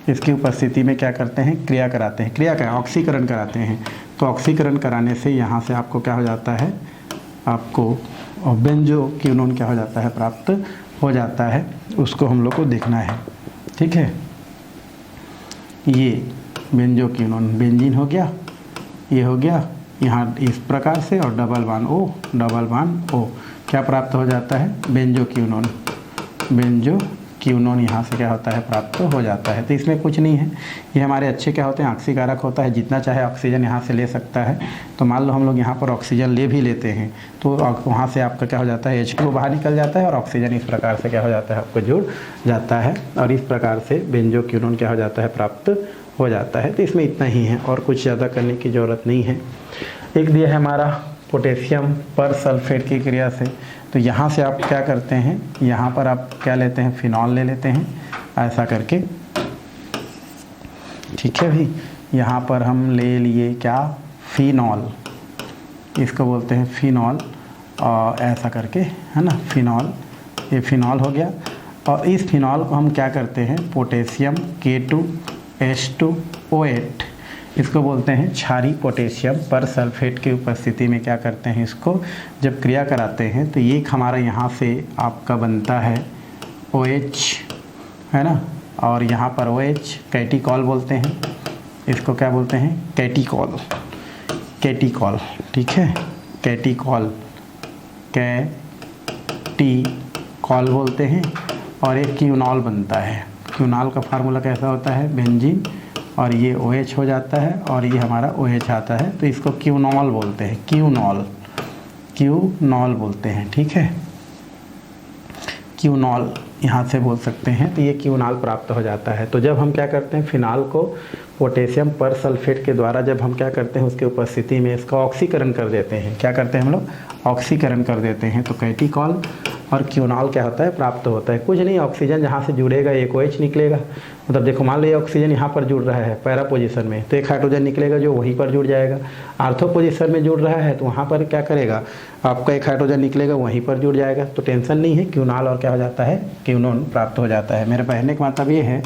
इसकी उपस्थिति में क्या करते हैं, क्रिया कराते हैं, क्रिया क्या, ऑक्सीकरण कराते हैं। तो ऑक्सीकरण कराने से यहाँ से आपको क्या हो जाता है, आपको बेंजोक्यूनोन क्या हो जाता है, प्राप्त हो जाता है। उसको हम लोग को देखना है, ठीक है। ये बेंजोक्यूनोन, बेंजीन हो गया, ये हो गया यहाँ इस प्रकार से, और double bond O, double bond O क्या प्राप्त हो जाता है, बेंजोक्यूनोन, बेंजोक्यूनोन। क्यूनोन यहाँ से क्या होता है प्राप्त हो जाता है। तो इसमें कुछ नहीं है, ये हमारे अच्छे क्या होते हैं ऑक्सीकारक होता है, जितना चाहे ऑक्सीजन यहाँ से ले सकता है। तो मान लो हम लोग यहाँ पर ऑक्सीजन ले भी लेते हैं तो वहाँ से आपका क्या हो जाता है H2O बाहर निकल जाता है और ऑक्सीजन इस प्रकार से क्या हो जाता है आपको जुड़ जाता है और इस प्रकार से बेंजोक्विनोन क्या हो जाता है प्राप्त हो जाता है। तो इसमें इतना ही है और कुछ ज़्यादा करने की ज़रूरत नहीं है। एक दिया है हमारा पोटेशियम पर सल्फेट की क्रिया से, तो यहाँ से आप क्या करते हैं, यहाँ पर आप क्या लेते हैं फिनॉल ले लेते हैं ऐसा करके, ठीक है भाई। यहाँ पर हम ले लिए क्या फिनॉल, इसको बोलते हैं फिनॉल और ऐसा करके है ना फिनॉल, ये फिनॉल हो गया। और इस फिनॉल को हम क्या करते हैं पोटेशियम K2H2O8, इसको बोलते हैं क्षारीय पोटेशियम पर सल्फेट की उपस्थिति में क्या करते हैं, इसको जब क्रिया कराते हैं तो ये हमारा यहाँ से आपका बनता है OH है ना, और यहाँ पर OH कैटिकॉल बोलते हैं, इसको क्या बोलते हैं कैटिकॉल, कैटिकॉल, ठीक है कैटिकॉल, कैटिकॉल बोलते हैं। और एक क्यूनॉल बनता है, क्यूनॉल का फार्मूला कैसा होता है बेंजीन, और ये OH हो जाता है और ये हमारा OH आता है, तो इसको क्यूनॉल बोलते हैं, क्यूनॉल, क्यूनॉल बोलते हैं, ठीक है क्यूनॉल यहाँ से बोल सकते हैं। तो ये क्यूनॉल प्राप्त हो जाता है। तो जब हम क्या करते हैं फिनाल को पोटेशियम पर सल्फेट के द्वारा जब हम क्या करते हैं उसके उपस्थिति में इसका ऑक्सीकरण कर देते हैं, क्या करते हैं हम लोग ऑक्सीकरण कर देते हैं, तो कैटिकॉल और क्यूनॉल क्या होता है प्राप्त होता है। कुछ नहीं, ऑक्सीजन जहाँ से जुड़ेगा एक OH निकलेगा, मतलब देखो मान लो ये ऑक्सीजन यहाँ पर जुड़ रहा है पैरा पोजीशन में, तो एक हाइड्रोजन निकलेगा जो वहीं पर जुड़ जाएगा। आर्थो पोजीशन में जुड़ रहा है तो वहाँ पर क्या करेगा आपका एक हाइड्रोजन निकलेगा वहीं पर जुड़ जाएगा। तो टेंशन नहीं है, क्यूनॉल और क्या हो जाता है क्यूनोन प्राप्त हो जाता है। मेरे कहने का मतलब ये है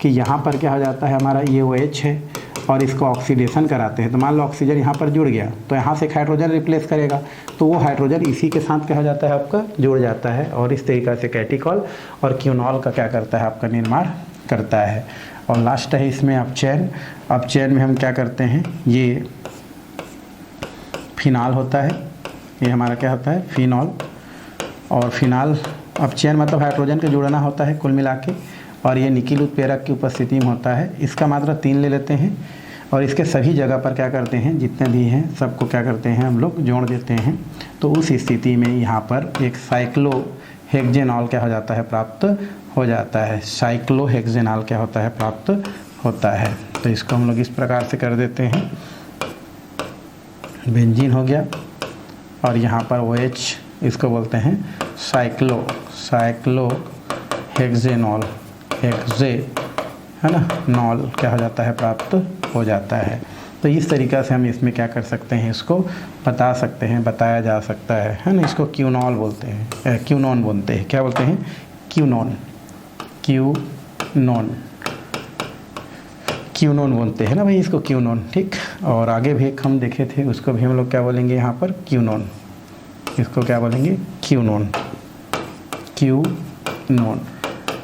कि यहाँ पर क्या हो जाता है हमारा ये OH है और इसको ऑक्सीडेशन कराते हैं, तो मान लो ऑक्सीजन यहाँ पर जुड़ गया तो यहाँ से एक हाइड्रोजन रिप्लेस करेगा, तो वो हाइड्रोजन इसी के साथ क्या हो जाता है आपका जुड़ जाता है और इस तरीक़ा से कैटिकॉल और क्यूनॉल का क्या करता है आपका निर्माण करता है। और लास्ट है इसमें अपचयन। अपचयन में हम क्या करते हैं, ये फिनाल होता है, ये हमारा क्या होता है फिनॉल, और फिनाल अपचयन मतलब हाइड्रोजन का जुड़ना होता है कुल मिला के, और ये निकिल उत्प्रेरक की उपस्थिति में होता है। इसका मात्रा 3 ले लेते हैं और इसके सभी जगह पर क्या करते हैं जितने भी हैं सबको क्या करते हैं हम लोग जोड़ देते हैं। तो उस स्थिति में यहाँ पर एक साइक्लोहेक्सेनॉल क्या हो जाता है प्राप्त हो जाता है, साइक्लोहेक्सेनॉल क्या होता है प्राप्त होता है। तो इसको हम लोग इस प्रकार से कर देते हैं, बेंजीन हो गया और यहाँ पर OH इसको बोलते हैं साइक्लोहेक्सेनॉल, हेक्से है ना नॉल क्या हो जाता है प्राप्त हो जाता है। तो इस तरीक़ा से हम इसमें क्या कर सकते हैं इसको बता सकते हैं, बताया जा सकता है ना। इसको क्यूनॉल बोलते हैं, क्यूनोन बोलते हैं, क्या बोलते हैं क्यूनोन, क्यूनोन, क्यूनोन बोलते हैं ना भाई इसको क्यूनोन, ठीक। और आगे भी एक हम देखे थे उसको भी हम लोग क्या बोलेंगे यहाँ पर क्यूनोन, इसको क्या बोलेंगे क्यूनोन, क्यूनोन।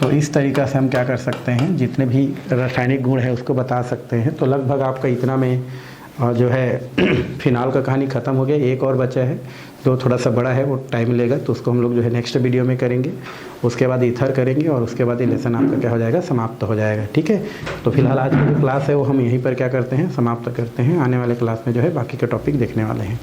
तो इस तरीक़ा से हम क्या कर सकते हैं जितने भी रासायनिक गुण है उसको बता सकते हैं। तो लगभग आपका इतना में जो है फिनाल का कहानी ख़त्म हो गया। एक और बचा है जो थोड़ा सा बड़ा है, वो टाइम लेगा, तो उसको हम लोग जो है नेक्स्ट वीडियो में करेंगे। उसके बाद ईथर करेंगे और उसके बाद ये लेसन आपका क्या हो जाएगा समाप्त हो जाएगा, ठीक है। तो फिलहाल आज की जो क्लास है वो हम यहीं पर क्या करते हैं समाप्त करते हैं। आने वाले क्लास में जो है बाकी के टॉपिक देखने वाले हैं।